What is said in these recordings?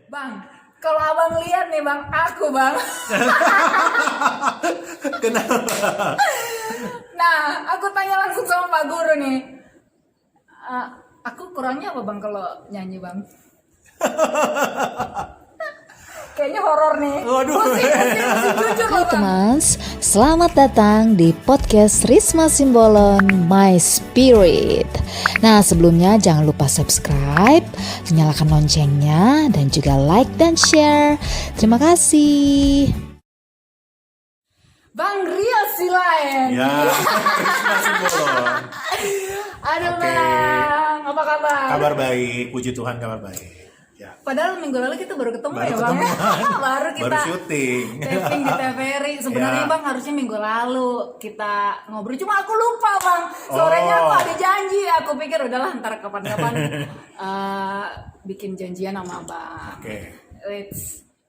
Bang, kalau abang lihat nih bang, aku bang. Kenapa? Nah, aku tanya langsung sama Pak Guru nih. Aku kurangnya apa bang kalau nyanyi bang? Kayaknya horor nih. Waduh. Mesti jujur loh Hai bang. teman, selamat datang di podcast Risma Simbolon My Spirit. Nah sebelumnya jangan lupa subscribe, nyalakan loncengnya, dan juga like dan share. Terima kasih. Bang Rio Silaen. Ya, Risma Simbolon. Aduh Oke. bang, apa kabar? Kabar baik, puji Tuhan kabar baik. Ya. Padahal minggu lalu kita baru ketemu Baru ya bang. ketemuan. Baru kita Baru syuting. taping di TVRI. Sebenarnya Ya. bang harusnya minggu lalu kita ngobrol. Cuma aku lupa bang. Sorenya aku ada janji. Aku pikir udahlah ntar kapan-kapan bikin janjian sama bang. Oke.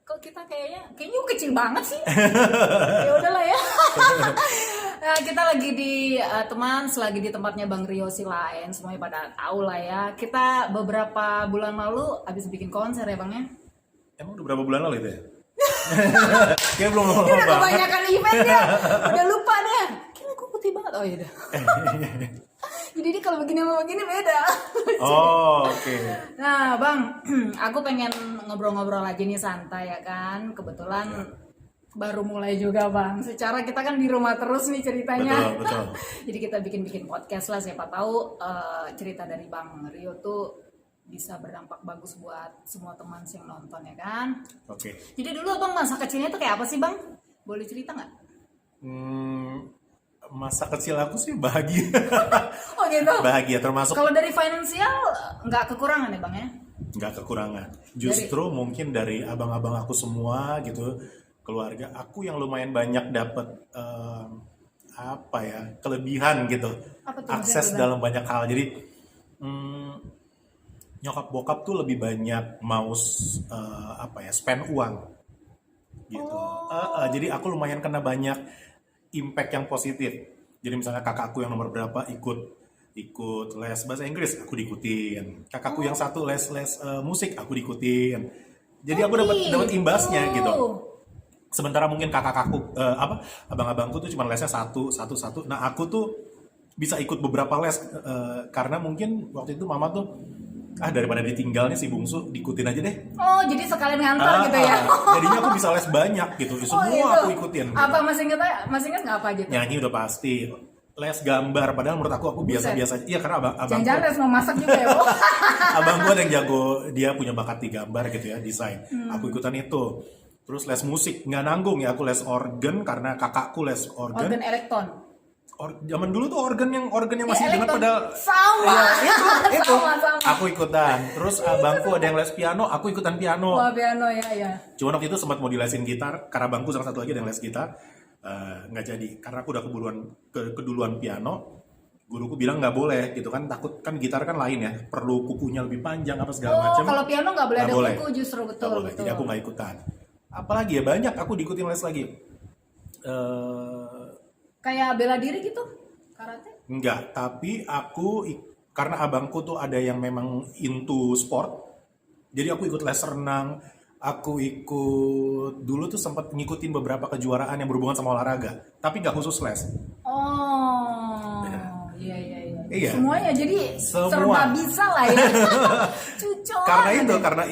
Kok kita kayaknya kecil banget sih. Ya udahlah ya. Nah, kita lagi di teman selagi di tempatnya Bang Rio Silaen, semuanya pada tahu lah ya. Kita beberapa bulan lalu habis bikin konser ya Bang ya. Emang udah berapa bulan lalu itu ya? Kayak belum lama Ini udah banget. kebanyakan event ya. Udah lupa deh. Kira gue putih banget. Oh iya dah. Jadi dia kalau begini sama begini beda. Oh, oke. Nah Bang, aku pengen ngobrol-ngobrol aja nih santai ya kan. Kebetulan baru mulai juga Bang. Secara kita kan di rumah terus nih ceritanya. Betul. Jadi kita bikin podcast lah. Siapa tahu cerita dari Bang Rio tuh bisa berdampak bagus buat semua teman yang nonton ya kan. Oke. Jadi dulu Bang masa kecilnya tuh kayak apa sih Bang? Boleh cerita nggak? Masa kecil aku sih bahagia. Oh gitu. Bahagia termasuk Kalau dari finansial nggak kekurangan ya Bang ya? nggak kekurangan. Justru mungkin dari abang-abang aku semua gitu, keluarga aku yang lumayan banyak dapat apa ya, kelebihan gitu. Apa tuh Akses maksudnya? dalam banyak hal. Jadi nyokap bokap tuh lebih banyak mau apa ya, spend uang gitu. Jadi aku lumayan kena banyak impact yang positif. Jadi misalnya kakakku yang nomor berapa ikut les bahasa Inggris, aku diikutin. Kakakku yang satu les musik, aku diikutin. Jadi aku dapat imbasnya gitu. Sementara mungkin kakak-kakakku abang-abangku tuh cuma lesnya satu. Nah aku tuh bisa ikut beberapa les karena mungkin waktu itu mama tuh daripada ditinggalnya si bungsu, diikutin aja deh. Oh, jadi sekalian ngantar gitu ya? Jadinya aku bisa les banyak gitu. Semua gitu. aku ikutin. Apa masih ingat nggak apa gitu? Nyanyi udah pasti. Les gambar, padahal menurut aku biasa-biasa. Iya karena abangku. Jangan-jangan les mau masak juga ya, Bu? Abangku ada yang jago, dia punya bakat di gambar gitu ya, desain. Aku ikutan itu. Terus les musik, nggak nanggung ya, aku les organ karena kakakku les organ. Organ elektron. Zaman dulu tuh organ yang masih dengan elektron. pedal. Sama. Ya, itu. Sama. Aku ikutan. Terus abangku ada yang les piano, aku ikutan piano. Wah, piano ya. Cuma waktu itu sempat mau dilesin gitar, karena abangku salah satu lagi ada yang les gitar. Nggak jadi, karena aku udah keduluan piano. Guruku bilang nggak boleh gitu kan, takut kan gitar kan lain ya, perlu kukunya lebih panjang apa segala macam. Kalau piano nggak boleh Nggak ada boleh. kuku justru Nggak betul. boleh. Jadi aku nggak ikutan. Apalagi ya, banyak aku diikutin les lagi. Kayak bela diri gitu, karate. Enggak, tapi karena abangku tuh ada yang memang into sport, jadi aku ikut les renang, aku ikut dulu tuh sempat ngikutin beberapa kejuaraan yang berhubungan sama olahraga, tapi nggak khusus les. Oh, iya. Iya. Semuanya jadi Semua. serba bisa lah ya. Cucok. Karena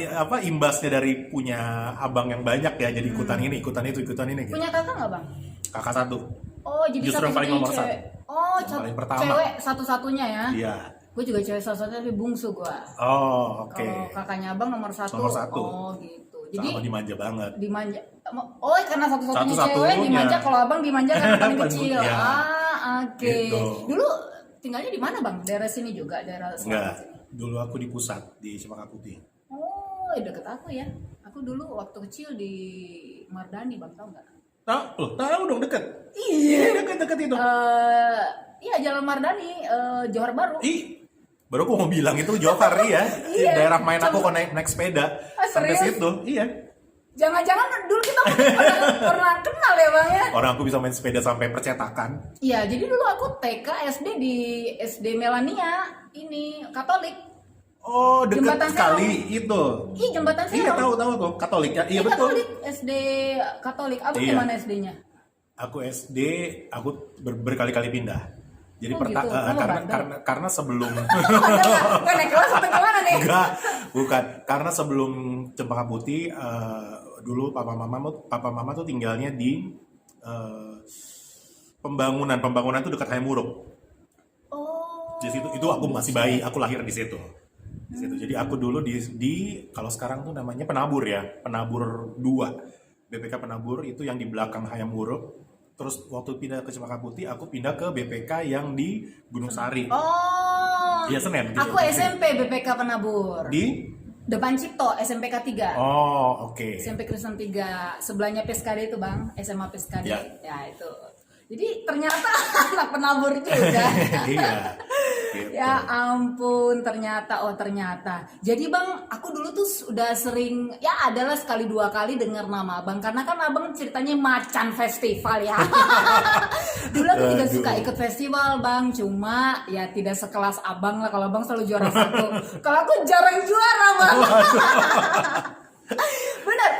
imbasnya dari punya abang yang banyak ya, jadi ikutan ini, ikutan itu, ikutan ini gitu. Punya kakak nggak Bang? Kakak satu. Oh, jadi Justru yang paling nomor cewek. Oh, Yang paling pertama. cewek satu-satunya ya? Iya. Gue juga cewek satu-satunya tapi bungsu gue. Oh, oke. Kalau kakaknya abang nomor satu. Nomor satu. Oh gitu. Jadi Sama dimanja banget. dimanja. Oh karena satu-satunya cewek Satu-satunya. dimanja. Kalau abang dimanja kan paling Paling kecil. ya. Oke. Gitu. Dulu tinggalnya di mana bang? Daerah sini juga, daerah Enggak. selatan sini. Dulu aku di pusat di Cempaka Putih. Oh, deket aku ya. Aku dulu waktu kecil di Mardani bang, tau nggak? Tahu dong, deket. Iya. Deket itu. Iya Jalan Mardani, Johor Baru. Baru aku mau bilang itu Johar ya. Iya. Daerah main aku kok naik sepeda sampai serius? situ. Iya. Jangan-jangan dulu kita pernah kenal ya bang ya? Orang aku bisa main sepeda sampai percetakan. Iya, jadi dulu aku TK SD di SD Melania ini Katolik. Oh, dekat Jembatan sekali itu. Ih, jembatan Iya, Serong. tahu tuh, Katolik ya. Iya, Iya, betul. Katolik, SD Katolik. Abang Iya. di mana SD-nya? Aku SD, aku berkali-kali pindah. Jadi Oh, gitu. Oh, karena sebelum Nggak naik kelas atau gimana nih? enggak, bukan. Karena sebelum Cempaka Putih, dulu papa mama tuh tinggalnya di pembangunan tuh dekat Hayamuruk. Oh. Di situ itu aku masih bayi, aku lahir di situ. Di situ. Jadi aku dulu di kalau sekarang tuh namanya Penabur ya, Penabur 2. BPK Penabur itu yang di belakang Hayamuruk. Terus waktu pindah ke Cempaka Putih, aku pindah ke BPK yang di Gunung Sari. Oh. Iya, Senen. Gitu. Aku SMP BPK Penabur. Di Depan Cipto, SMPK 3. Oh, oke. SMP Kristen 3. Sebelahnya PSKD itu, Bang. SMA PSKD. Ya. Ya, itu. Jadi ternyata anak penabur juga. Iya. Gitu. Ya ampun, ternyata. Jadi Bang, aku dulu tuh udah sering, ya adalah sekali dua kali dengar nama Abang. Karena kan Abang ceritanya macan festival ya. Dulu aku juga suka ikut festival Bang. Cuma ya tidak sekelas Abang lah. Kalau Abang selalu juara 1. Kalau aku jarang juara Bang. Bener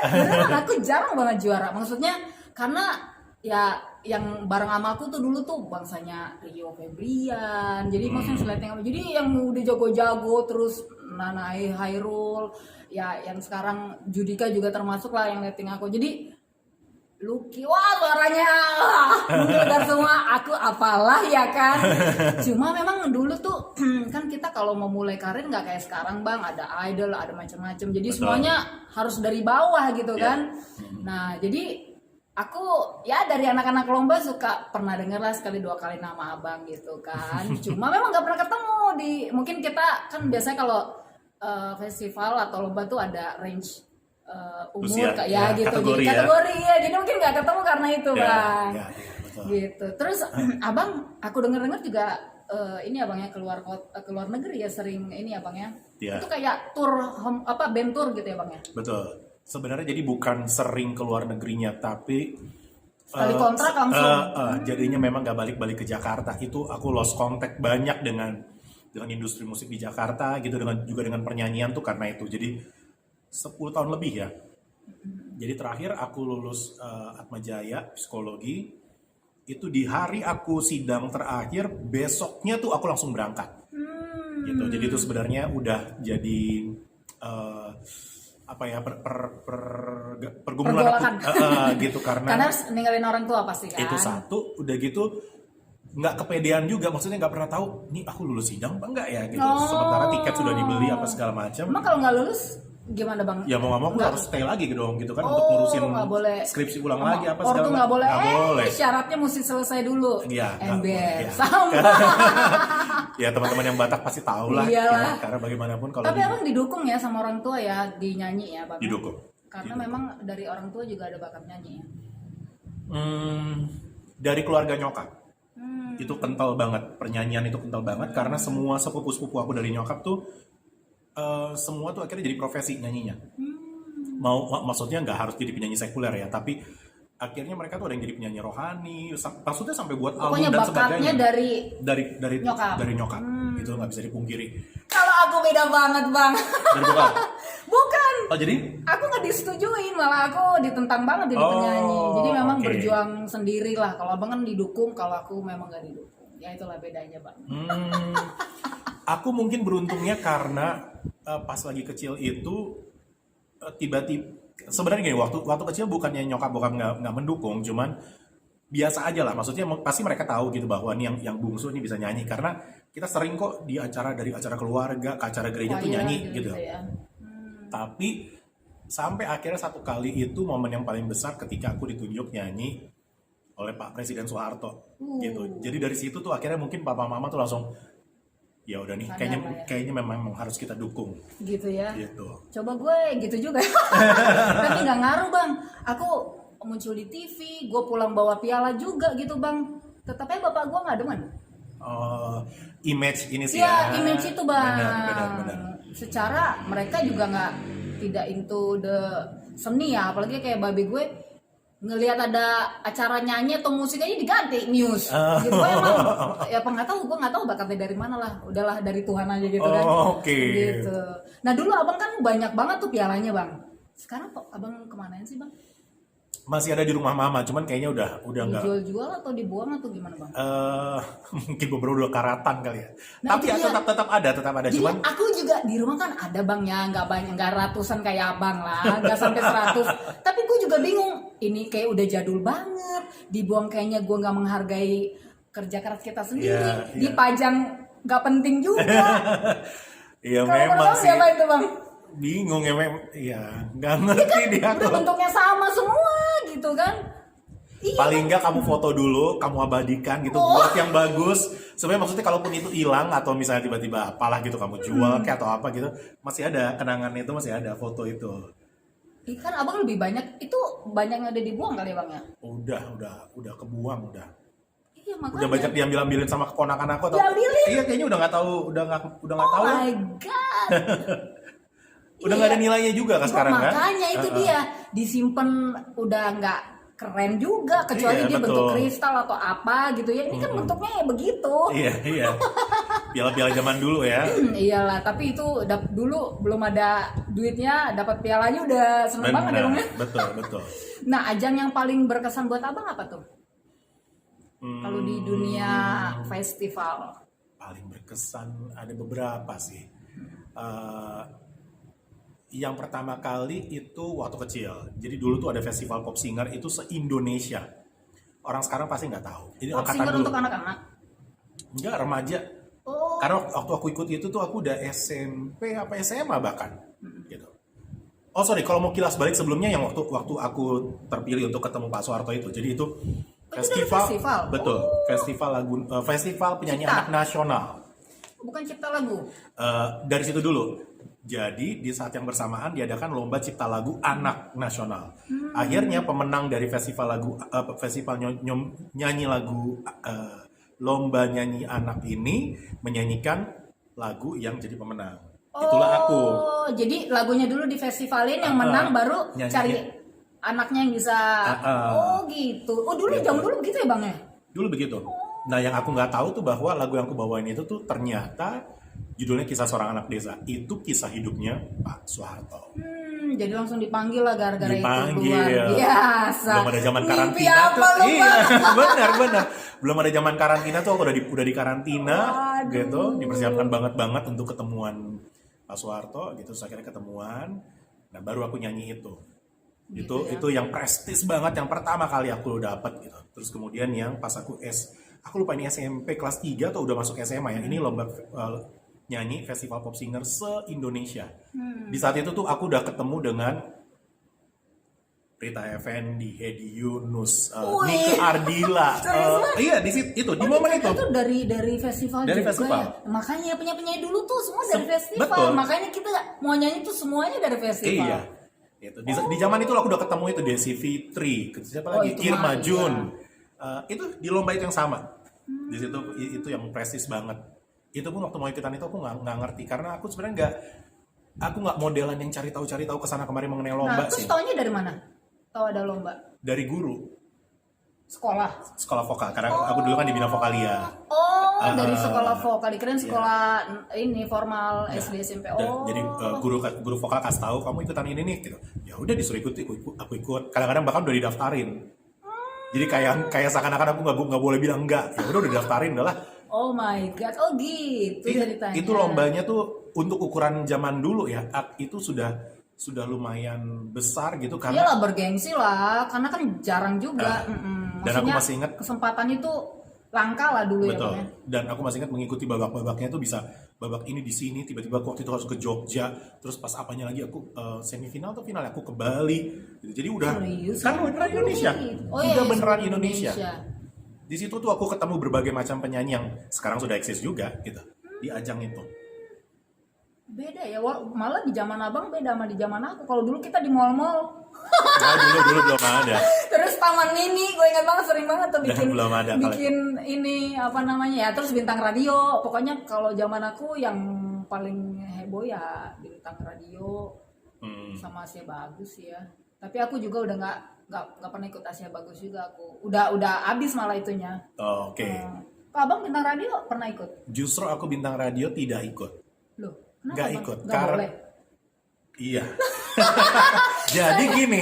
aku jarang banget juara. Maksudnya karena ya yang bareng sama aku tuh dulu tuh bangsanya Rio Febrian, jadi maksudnya seleting apa, jadi yang udah jago-jago, terus Nana Hairul, ya yang sekarang Judika juga termasuk lah yang letting aku, jadi Lucky, wah suaranya menggelegar semua, aku apalah ya kan. Cuma memang dulu tuh kan kita kalau mau mulai karir nggak kayak sekarang Bang, ada idol, ada macam-macam, jadi Betul. semuanya harus dari bawah gitu Ya. kan. Nah jadi aku ya dari anak-anak lomba suka pernah denger lah sekali dua kali nama Abang gitu kan. Cuma memang nggak pernah ketemu di, mungkin kita kan biasanya kalau festival atau lomba tuh ada range umur Usia, ya, ya, gitu. kategori Jadi ya. kategori ya. Jadi mungkin nggak ketemu karena itu Ya, Bang. ya, betul. Gitu. Terus Abang, aku denger-dengar juga ini Abangnya keluar negeri ya, sering ini Abangnya. Ya. Itu kayak tour band tour gitu ya Bang ya. Betul. Sebenarnya jadi bukan sering keluar negerinya, tapi Sekali kontrak langsung. jadinya memang gak balik-balik ke Jakarta. Itu aku lost contact banyak dengan industri musik di Jakarta gitu, juga dengan pernyanyian tuh karena itu. Jadi 10 tahun lebih ya. Jadi terakhir aku lulus Atmajaya psikologi. Itu di hari aku sidang terakhir, besoknya tuh aku langsung berangkat. Gitu. Jadi itu sebenarnya udah jadi pergumulan aku gitu karena ninggalin orang tua pasti kan. itu satu, udah gitu nggak kepedean juga, maksudnya nggak pernah tahu nih aku lulus sidang apa enggak ya gitu. Sementara tiket sudah dibeli apa segala macam. Emang kalau nggak lulus gimana Bang? Ya mau nggak mau aku Nggak. harus stay lagi dong gitu kan, untuk ngurusin nggak boleh. skripsi ulang lagi apa Ortu segala nggak boleh. Nggak boleh. Syaratnya mesti selesai dulu. Iya, nggak Ember boleh, ya. sama. Ya teman-teman yang Batak pasti tahu lah. Iyalah. Ya, karena bagaimanapun kalau Tapi Abang didukung ya sama orang tua ya di nyanyi ya Bang? didukung. Karena memang dari orang tua juga ada bakat nyanyi ya. Dari keluarga nyokap. Itu kental banget, pernyanyian itu kental banget karena semua sepupu-sepupu aku dari nyokap tuh semua tuh akhirnya jadi profesi nyanyinya. Maksudnya nggak harus jadi penyanyi sekuler ya, tapi akhirnya mereka tuh ada yang jadi penyanyi rohani, maksudnya sampai buat album Pokoknya dan bakatnya sebagainya. Dari nyokap. Itu nggak bisa dipungkiri. Kalau aku beda banget Bang. Dari bokap. Bukan. Oh jadi? Aku nggak disetujuin, malah aku ditentang banget jadi penyanyi. Jadi memang oke. berjuang sendiri lah. Kalau Abang kan didukung, kalau aku memang nggak didukung. Ya itulah bedanya Bang. Aku mungkin beruntungnya karena pas lagi kecil itu tiba-tiba sebenarnya gini, waktu kecil bukannya nyokap bokap nggak mendukung, cuman biasa aja lah, maksudnya pasti mereka tahu gitu bahwa nih yang bungsu nih bisa nyanyi, karena kita sering kok dari acara keluarga ke acara gereja tuh nyanyi gitu. Ya. Tapi sampai akhirnya satu kali itu momen yang paling besar ketika aku ditunjuk nyanyi oleh Pak Presiden Soeharto gitu. Jadi dari situ tuh akhirnya mungkin papa mama tuh langsung ya udah nih, Sadar kayaknya memang harus kita dukung Gitu ya. gitu. Coba gue gitu juga. Tapi nggak ngaruh Bang. Aku muncul di TV, gue pulang bawa piala juga gitu Bang. Tetapnya bapak gue nggak demen. Image ini sih Iya, ya. image itu Bang. Benar. Secara mereka juga tidak into the seni ya, apalagi kayak babe gue ngelihat ada acara nyanyi atau musik aja diganti news gitu. Gue emang ya nggak tahu, gue nggak tahu bakatnya dari mana lah, udahlah dari Tuhan aja gitu kan. Oke. Gitu. Nah dulu abang kan banyak banget tuh pialanya bang, sekarang kok abang kemanain sih bang? Masih ada di rumah mama, cuman kayaknya udah nggak. Dijual-jual atau dibuang atau gimana bang? Mungkin beberapa udah karatan kali ya. Nah, Tapi itu ya, dia. tetap ada. Jadi Cuman aku juga di rumah kan ada bang ya, nggak banyak, nggak ratusan kayak abang lah, nggak sampai 100. Tapi gue juga bingung, ini kayak udah jadul banget, dibuang kayaknya gue nggak menghargai kerja keras kita sendiri, Iya, iya. dipajang nggak penting juga. ya Kalau memang bang sih siapa itu bang? bingung ya memang. Ya nggak ngerti dia Udah kalau. bentuknya sama semua gitu kan? Iya. Paling nggak kamu foto dulu, kamu abadikan gitu buat yang bagus. Sebenarnya maksudnya kalaupun itu hilang atau misalnya tiba-tiba apalah gitu kamu jual kayak atau apa gitu, masih ada kenangannya, itu masih ada foto itu. Kan abang lebih banyak, itu banyak yang udah dibuang kali ya bang ya? Udah kebuang udah. Iya makanya. Udah banyak diambil-ambilin sama keponakan aku atau Diambilin? iya kayaknya udah nggak tahu, udah nggak Oh tahu. my god. Udah nggak ada nilainya juga kan sekarang kan? Makanya itu dia disimpan udah nggak keren juga, kecuali Iya, dia betul. bentuk kristal atau apa gitu ya. Ini kan bentuknya ya begitu. Iya. Piala-piala zaman dulu ya. Iyalah, tapi itu dulu belum ada duitnya, dapat pialanya udah seneng banget ya dong ya. Betul. Nah, ajang yang paling berkesan buat abang apa tuh? Kalau di dunia festival. Paling berkesan ada beberapa sih. Yang pertama kali itu waktu kecil. Jadi dulu tuh ada festival pop singer itu se-Indonesia. Orang sekarang pasti nggak tahu. Ini Pop angkatan singer dulu. untuk anak-anak. Enggak, remaja. Oh, Karena waktu aku ikut itu tuh aku udah SMP apa SMA bahkan. Gitu. Oh sorry, kalau mau kilas balik sebelumnya yang waktu aku terpilih untuk ketemu Pak Soeharto itu. Jadi itu dari festival? betul, festival penyanyi Cipta. anak nasional. bukan cipta lagu. Dari situ dulu. Jadi di saat yang bersamaan diadakan lomba cipta lagu anak nasional. Akhirnya pemenang dari festival nyanyi lagu lomba nyanyi anak ini menyanyikan lagu yang jadi pemenang. Itulah aku. Oh, jadi lagunya dulu di festivalin yang menang baru nyanyi. cari anaknya yang bisa. Oh gitu. Oh dulu jam dulu begitu ya bang ya? Dulu begitu. Nah yang aku nggak tahu tuh bahwa lagu yang aku bawain itu tuh ternyata judulnya Kisah Seorang Anak Desa. Itu kisah hidupnya Pak Soeharto. Jadi langsung dipanggil lah gara-gara itu Dipanggil. luar biasa. Belum ada zaman Mimpi karantina apa tuh. lu, Iya, Bang? benar. Belum ada zaman karantina tuh aku udah di karantina Waduh. gitu, dipersiapkan banget untuk ketemuan Pak Soeharto gitu, terus akhirnya ketemuan. Nah, baru aku nyanyi itu. Gitu ya. Itu yang prestis banget yang pertama kali aku dapat gitu. Terus kemudian yang pas aku lupa ini SMP kelas 3 atau udah masuk SMA ya. Ini lomba nyanyi festival pop singer se-Indonesia. Di saat itu tuh aku udah ketemu dengan Rita Effendy, Hedi Yunus, Wih. Nike Ardila. Iya di situ di momen itu. Itu dari festival Dari juga festival. ya. Makanya penyanyi dulu tuh semua dari festival. betul. Makanya kita mau nyanyi tuh semuanya dari festival. Iya. Itu di zaman itu aku udah ketemu itu Desi Fitri, siapa lagi itu Irma mah, Jun. iya. Itu di lomba itu yang sama. Di situ itu yang prestis banget. Itu pun waktu mau ikutan itu aku nggak ngerti karena aku sebenarnya aku nggak modelan yang cari tahu kesana kemari mengenai lomba Nah, terus sih. taunya dari mana? Tahu ada lomba? Dari guru Sekolah. vokal karena aku dulu kan di bina vokalia. Oh, dari sekolah vokal. Dikirain sekolah ini formal Ya, SD SMP. dan Oh. jadi guru vokal kasih tahu kamu ikutan ini nih gitu. Ya udah disuruh aku ikut. Kadang-kadang bahkan udah didaftarin. Jadi kayak seakan-akan aku nggak boleh bilang enggak. Ya udah didaftarin udahlah. Oh my god. Oh gitu ceritanya. Itu lombanya tuh untuk ukuran zaman dulu ya. Itu sudah lumayan besar gitu karena Iyalah bergengsi lah, karena kan jarang juga. dan aku masih ingat kesempatan itu langka lah dulu betul. ya. Bang, ya. Dan aku masih ingat mengikuti babak-babaknya tuh bisa babak ini di sini, tiba-tiba waktu itu harus ke Jogja, terus pas apanya lagi aku semifinal atau final aku ke Bali. Gitu. Jadi udah Serius? kan beneran Indonesia. Oh, iya, udah iya, beneran seluruh Indonesia. Di situ tuh aku ketemu berbagai macam penyanyi yang sekarang sudah eksis juga gitu di ajang itu. Beda ya, malah di zaman abang beda sama di zaman aku. Kalau dulu kita di mall-mall. Nah, dulu belum ada. Terus Taman Mini, gue ingat banget sering banget tuh bikin belum ada kali. bikin ini apa namanya ya. Terus Bintang Radio. Pokoknya kalau zaman aku yang paling heboh ya Bintang Radio sama Si Bagus ya. Tapi aku juga udah nggak pernah ikut Asia Bagus juga aku. Udah habis malah itunya. Oke. Kak Abang bintang radio pernah ikut? Justru aku bintang radio tidak ikut. Loh, kenapa? Nggak Bang? ikut, Nggak karena- boleh. Iya. Jadi gini,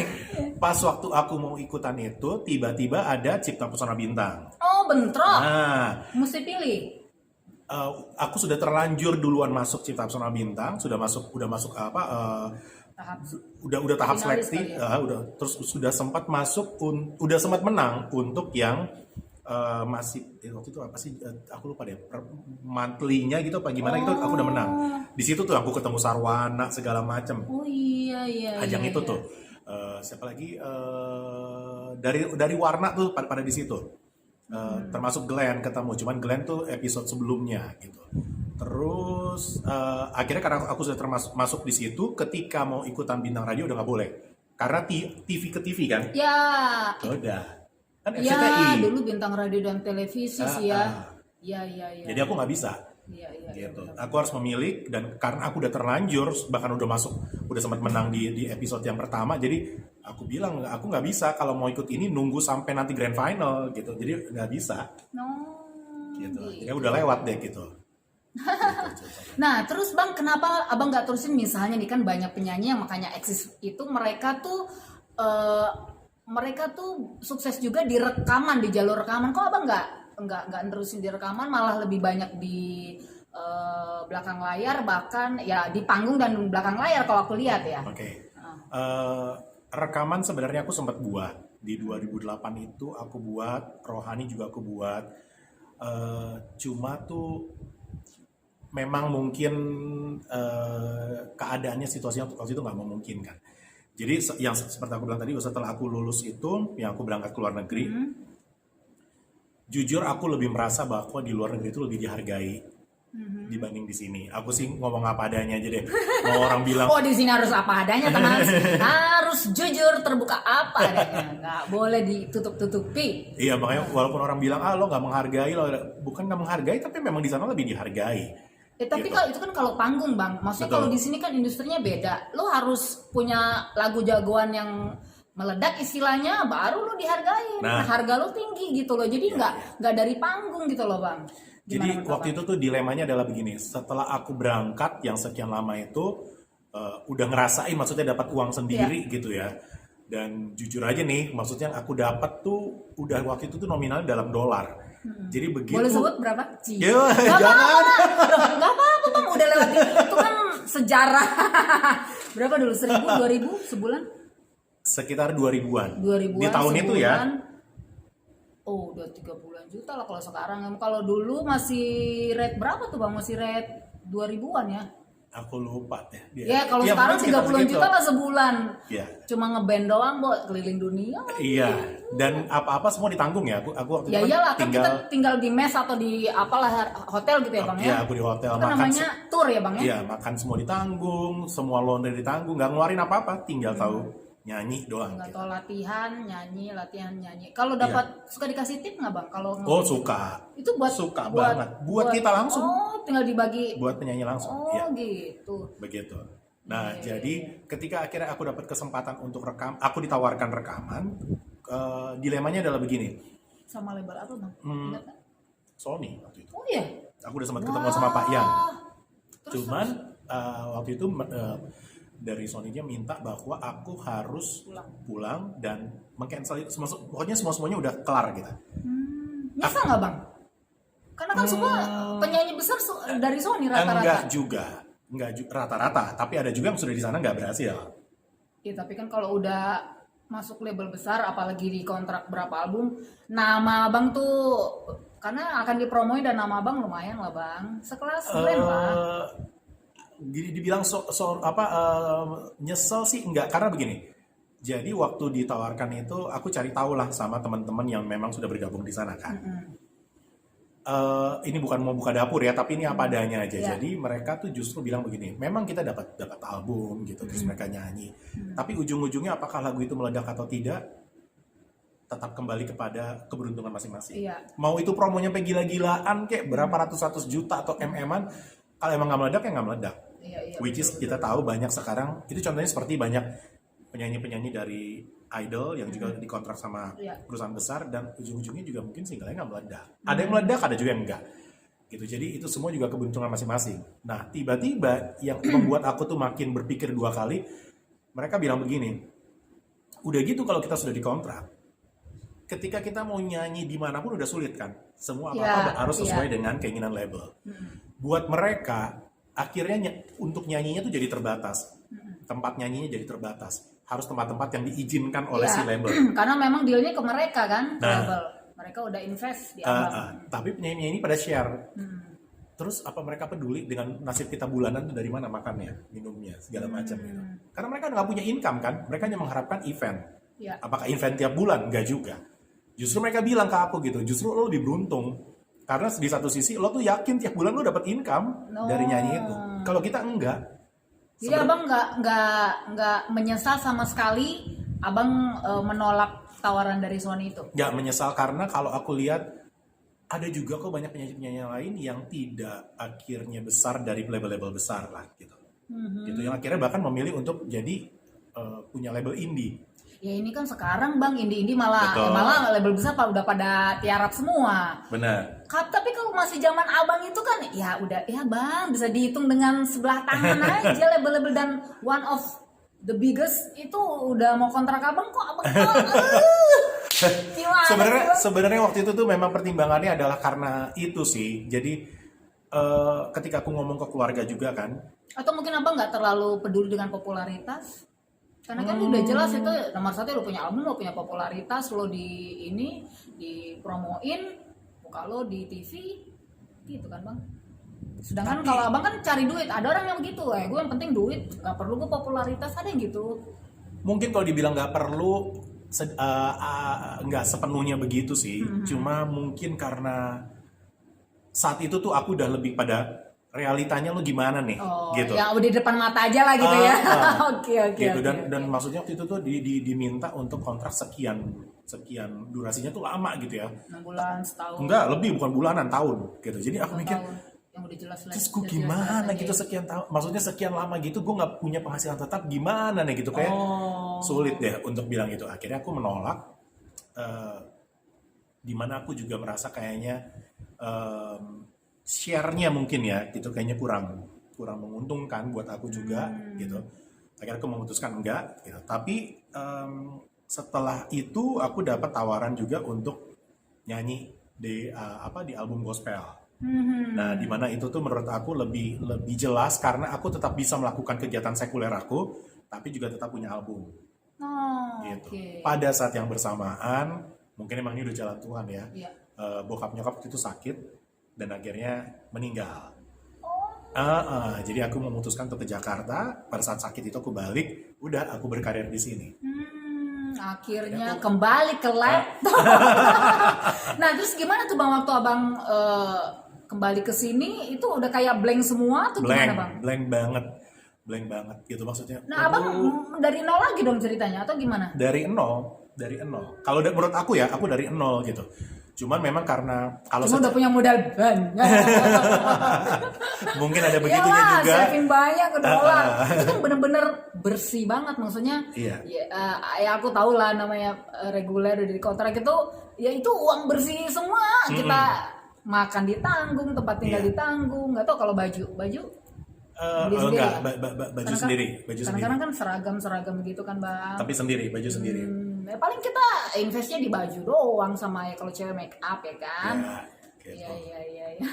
pas waktu aku mau ikutan itu, tiba-tiba ada Cipta Pesona Bintang. Oh, bentrok. Nah, Mesti pilih. aku sudah terlanjur duluan masuk Cipta Pesona Bintang, udah masuk apa? Tahap. Udah tahap Finalis seleksi, kali ya? udah terus sudah sempat masuk, udah sempat menang untuk yang masih waktu itu apa sih? Aku lupa deh, monthly-nya gitu apa gimana gitu, aku udah menang. Di situ tuh aku ketemu Sarwana segala macam. Oh iya. Ajang iya, itu iya. tuh siapa lagi dari Warna tuh pada di situ. Termasuk Glenn ketemu, cuman Glenn tuh episode sebelumnya gitu. Terus akhirnya karena aku sudah termasuk masuk di situ, ketika mau ikutan bintang radio udah nggak boleh karena TV ke TV kan. Ya. Udah kan Ya, RCTI. dulu bintang radio dan televisi sih ya. Iya. Jadi aku nggak bisa. Iya. Gitu. Aku harus memilih, dan karena aku udah terlanjur bahkan udah sempat menang di episode yang pertama, jadi aku bilang aku nggak bisa kalau mau ikut ini nunggu sampai nanti grand final gitu, jadi nggak bisa No. gitu. Gitu. Ya udah lewat deh gitu. Nah, terus Bang, kenapa Abang nggak terusin misalnya nih kan banyak penyanyi yang makanya eksis itu mereka tuh sukses juga di rekaman, di jalur rekaman. Kok Abang nggak nerusin di rekaman, malah lebih banyak di belakang layar, bahkan ya di panggung dan belakang layar kalau aku lihat ya. Oke. Rekaman sebenarnya aku sempat buat di 2008 itu, aku buat Rohani juga aku buat. Cuma tuh memang mungkin keadaannya, situasinya waktu itu nggak memungkinkan. Jadi yang seperti aku bilang tadi, setelah aku lulus itu, yang aku berangkat ke luar negeri, jujur aku lebih merasa bahwa di luar negeri itu lebih dihargai dibanding di sini. Aku sih ngomong apa adanya aja deh. Mau orang bilang, Oh, di sini harus apa adanya, teman. Harus jujur, terbuka apa adanya. Nggak boleh ditutup-tutupi. iya makanya walaupun orang bilang lo nggak menghargai, lo bukan nggak menghargai, tapi memang di sana lebih dihargai. Tapi Gitu. kalau itu kan kalau panggung, Bang. Maksudnya Betul. kalau di sini kan industrinya beda. Lo harus punya lagu jagoan yang meledak istilahnya, baru lo dihargai. Nah. Harga lo tinggi gitu loh. Jadi nggak dari panggung gitu loh, Bang. Jadi Gimana menurut waktu Abang? itu tuh dilemanya adalah begini, setelah aku berangkat yang sekian lama itu udah ngerasain maksudnya dapat uang sendiri gitu ya. Dan jujur aja nih, maksudnya yang aku dapat tuh udah waktu itu tuh nominalnya dalam dolar. Jadi begitu. Boleh sebut berapa? Ya, Nggak jangan. apa-apa, Loh, nggak apa-apa, Bang. Udah lewat itu kan sejarah. Berapa dulu? 1.000, 2.000 sebulan? Sekitar 2000-an. 2000-an Di tahun itu ya. sebulan. Oh, udah 30 juta lah kalau sekarang. Kalau dulu masih rate berapa tuh, Bang? Masih rate 2000-an ya? Aku lupa deh. Ya, kalau Iya, sekarang mungkin sekitar 30 segitu. juta lah sebulan. Iya. Cuma ngeband doang, Bo, keliling dunia. Iya, dan apa-apa semua ditanggung ya. Aku waktu Ya itu kan iyalah, kan tinggal, kita tinggal di mes atau di apalah hotel gitu ya, Bang iya ya? aku di hotel Itu makan. namanya tour ya, Bang ya? Iya, makan semua ditanggung, semua laundry ditanggung, nggak ngeluarin apa-apa, tinggal tahu nyanyi doang. Nggak Gitu. tahu latihan, nyanyi. Kalau dapat suka dikasih tip nggak, Bang? Kalau Oh suka, itu buat suka banget. Buat kita langsung. Oh, tinggal dibagi. Buat penyanyi langsung. Oh, Iya, gitu. begitu. Nah, Iya. jadi ketika akhirnya aku dapat kesempatan untuk rekam, aku ditawarkan rekaman. Dilemanya adalah begini, Sama label apa, Bang? Hmm. Ingat nggak? Sony waktu itu. Oh iya. Aku udah sempat ketemu sama Pak Yan. Terus, Cuman waktu itu dari Sony-nya minta bahwa aku harus pulang dan meng-cancel itu pokoknya semuanya udah kelar gitu. Nyesel nggak, Bang? Karena kan semua penyanyi besar dari Sony rata-rata. Enggak rata-rata, tapi ada juga yang sudah di sana nggak berhasil. Ya, tapi kan kalau udah masuk label besar, apalagi di kontrak berapa album, nama Abang tuh karena akan dipromoin dan nama Abang lumayan lah, Bang. Sekelas Glenn lah. Dibilang nyesel sih enggak, karena begini. Jadi waktu ditawarkan itu aku cari tahu lah sama teman-teman yang memang sudah bergabung di sana kan. Ini bukan mau buka dapur ya, tapi ini apa adanya aja. Iya. Jadi mereka tuh justru bilang begini, memang kita dapat album gitu, terus mereka nyanyi. Tapi ujung-ujungnya apakah lagu itu meledak atau tidak, tetap kembali kepada keberuntungan masing-masing. Iya. Mau itu promonya sampai gila-gilaan kayak berapa ratus juta atau MM-an, kalau emang nggak meledak ya nggak meledak. Iya, Which is kita tahu banyak sekarang, itu contohnya seperti banyak penyanyi-penyanyi dari idol yang juga dikontrak sama Iya. perusahaan besar, dan ujung-ujungnya juga mungkin singlenya nggak meledak. Ada yang meledak, ada juga yang enggak. Gitu. Jadi itu semua juga keberuntungan masing-masing. Nah, tiba-tiba yang membuat aku tuh makin berpikir 2 kali, mereka bilang begini, udah gitu kalau kita sudah dikontrak, ketika kita mau nyanyi dimanapun udah sulit kan. Semua apa-apa Ya, harus sesuai iya. dengan keinginan label. Buat mereka, akhirnya untuk nyanyinya tuh jadi terbatas. Tempat nyanyinya jadi terbatas. Harus tempat-tempat yang diizinkan oleh Iya. si label. Karena memang dealnya ke mereka kan, ke Nah. label. Mereka udah invest di abang. Tapi penyanyi-penyanyi pada share. Terus apa mereka peduli dengan nasib kita bulanan tuh dari mana makannya, minumnya, segala macam gitu. Karena mereka nggak punya income kan, mereka hanya mengharapkan event. Ya. Apakah event tiap bulan? Nggak juga. Justru mereka bilang ke aku gitu, justru lo lebih beruntung. Karena di satu sisi lo tuh yakin tiap bulan lo dapat income dari nyanyi itu. Kalau kita enggak. Jadi abang nggak menyesal sama sekali, abang menolak tawaran dari Sony itu. Nggak menyesal karena kalau aku lihat ada juga kok banyak penyanyi-penyanyi lain yang tidak akhirnya besar dari label-label besar lah gitu. Gitu yang akhirnya bahkan memilih untuk jadi punya label indie. Ya ini kan sekarang bang indie malah Betul. malah label besar udah pada tiarap semua. Benar. Tapi kalau masih zaman abang itu kan ya udah ya bang bisa dihitung dengan sebelah tangan aja label-label, dan one of the biggest itu udah mau kontrak abang kok abang gimana sih, Bang? Sebenarnya waktu itu tuh memang pertimbangannya adalah karena itu sih. Jadi ketika aku ngomong ke keluarga juga kan, Atau mungkin abang nggak terlalu peduli dengan popularitas? Karena kan udah jelas itu nomor 1 lo punya album, lo punya popularitas, lo di ini dipromoin, muka lo di TV, gitu kan bang. Sedangkan kalau abang kan cari duit, ada orang yang begitu, gue yang penting duit, nggak perlu gue popularitas, ada yang gitu. mungkin kalau dibilang nggak perlu, nggak sepenuhnya begitu sih. Cuma mungkin karena saat itu tuh aku udah lebih pada realitanya lu gimana nih, Oh, gitu. ya udah di depan mata aja lah gitu ya. Oke. Gitu. oke. Dan maksudnya waktu itu tuh diminta untuk kontrak sekian durasinya tuh lama gitu ya. 6 bulan, setahun. Enggak, lebih, bukan bulanan, tahun gitu. Jadi aku 2 mikir, tahun. Yang udah jelas lah. terus gue gimana gitu sekian tahun, maksudnya sekian lama gitu gue nggak punya penghasilan tetap, gimana nih gitu, kayak sulit deh untuk bilang gitu. Akhirnya aku menolak, dimana aku juga merasa kayaknya share-nya mungkin ya gitu kayaknya kurang menguntungkan buat aku juga gitu. Akhirnya aku memutuskan enggak gitu. Tapi setelah itu aku dapat tawaran juga untuk nyanyi di album gospel. Nah, di mana itu tuh menurut aku lebih jelas karena aku tetap bisa melakukan kegiatan sekuler aku, tapi juga tetap punya album. Gitu. Oke. Pada saat yang bersamaan, mungkin emang ini udah jalan Tuhan ya. Iya. Bokap nyokap itu sakit dan akhirnya meninggal. Jadi aku memutuskan untuk ke Jakarta. Pada saat sakit itu aku balik, udah aku berkarir di sini. Akhirnya kembali ke laptop. Nah, terus gimana tuh bang waktu abang kembali ke sini itu udah kayak blank semua tuh gimana bang? Blank banget gitu maksudnya. Nah, abang dari nol lagi dong ceritanya atau gimana? Dari nol. Kalau menurut aku ya, aku dari nol gitu. Cuman memang karena kalau Udah punya modal banyak. mungkin ada begitunya Iyalah, juga. saving banyak ke dolar. Itu kan bener-bener bersih banget maksudnya. Iya. Ya aku tahu lah namanya reguler di kontrak itu, ya itu uang bersih semua. Kita makan ditanggung, tempat tinggal Iya. ditanggung. Nggak tahu kalau baju beli sendiri Enggak, ya? baju sendiri. Kadang-kadang kan seragam gitu kan bang. Tapi sendiri, baju sendiri. Ya paling kita investnya di baju doang sama ya kalau cewek make up ya kan. Ya, gitu. Iya.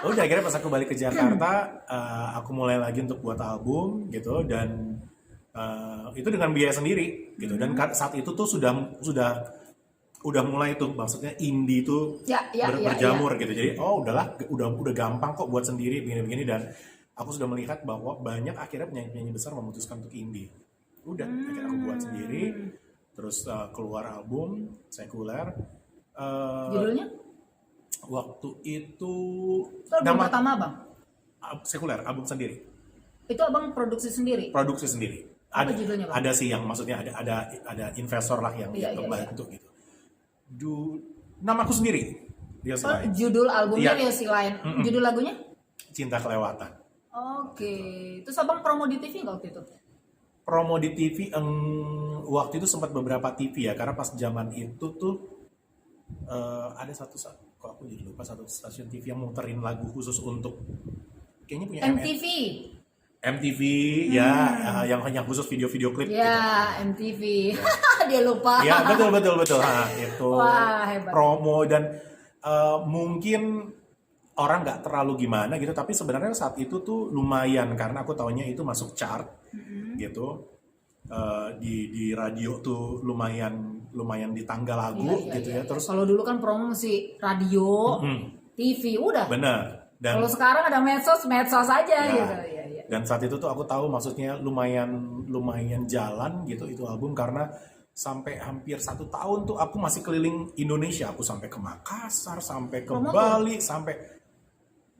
Udah akhirnya pas aku balik ke Jakarta, aku mulai lagi untuk buat album gitu, dan itu dengan biaya sendiri gitu. Dan saat itu tuh udah mulai tuh maksudnya indie tuh berjamur gitu. Jadi udahlah, udah gampang kok buat sendiri begini-begini, dan aku sudah melihat bahwa banyak akhirnya penyanyi-penyanyi besar memutuskan untuk indie. Udah, akhirnya aku buat sendiri, terus keluar album sekuler. Judulnya? Waktu itu Itu album pertama bang? Sekuler, album sendiri. Itu abang produksi sendiri? Produksi sendiri. Apa judulnya, Bang? Ada sih yang maksudnya ada investor lah yang membantu gitu. Namaku sendiri. Dia selain Judul albumnya Iya. Riosi Lain. Judul lagunya? Cinta Kelewatan. Oke. Terus abang promo di TV nggak waktu itu? promo di TV waktu itu sempat beberapa TV ya, karena pas zaman itu tuh ada kok aku jadi lupa, satu stasiun TV yang muterin lagu khusus untuk kayaknya punya MTV. MTV ya, yang khusus video-video klip gitu. Ya, MTV. Dia lupa. Ya, betul. Nah, itu Wah, hebat. promo dan mungkin orang nggak terlalu gimana gitu, tapi sebenarnya saat itu tuh lumayan karena aku taunya itu masuk chart gitu. Di radio tuh lumayan di tangga lagu gitu ya. Terus kalau dulu kan promosi radio, TV udah. benar. Dan Kalau sekarang ada medsos aja gitu. Iya. dan saat itu tuh aku tahu maksudnya lumayan jalan gitu itu album, karena sampai hampir 1 tahun tuh aku masih keliling Indonesia. Aku sampai ke Makassar, sampai ke Bali, sampai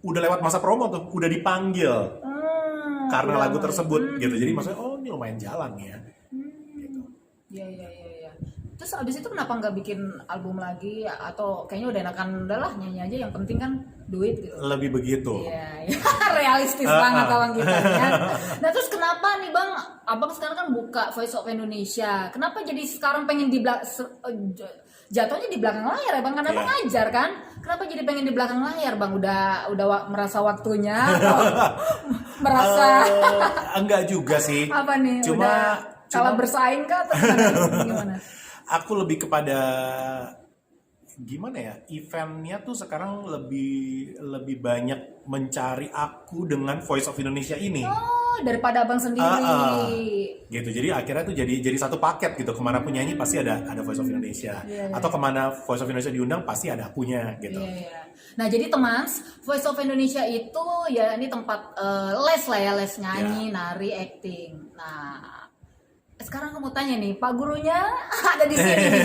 udah lewat masa promo tuh, udah dipanggil karena lagu tersebut gitu. Jadi maksudnya ini lumayan jalan ya. Gitu. Iya. Terus abis itu kenapa nggak bikin album lagi, atau kayaknya udah enakan udahlah nyanyi aja, yang penting kan duit gitu. Lebih begitu. Iya, realistis banget abang kita ya. Nah terus kenapa nih bang, abang sekarang kan buka Voice of Indonesia, kenapa jadi sekarang pengen jatuhnya di belakang layar ya bang, karena abang ngajar kan, kenapa jadi pengen di belakang layar bang, udah merasa waktunya atau merasa enggak juga sih. apa nih, Cuma kalah bersaing kah atau gimana? Aku lebih kepada gimana ya, eventnya tuh sekarang lebih banyak mencari aku dengan Voice of Indonesia ini. Oh, daripada abang sendiri. Gitu. Jadi akhirnya tuh jadi satu paket gitu. Kemana aku nyanyi pasti ada Voice of Indonesia. Atau kemana Voice of Indonesia diundang pasti ada akunya gitu. Iya. Nah jadi teman, Voice of Indonesia itu ya ini tempat les lah ya, les nyanyi, nari, acting. Nah sekarang aku mau tanya nih, Pak gurunya ada di sini nih.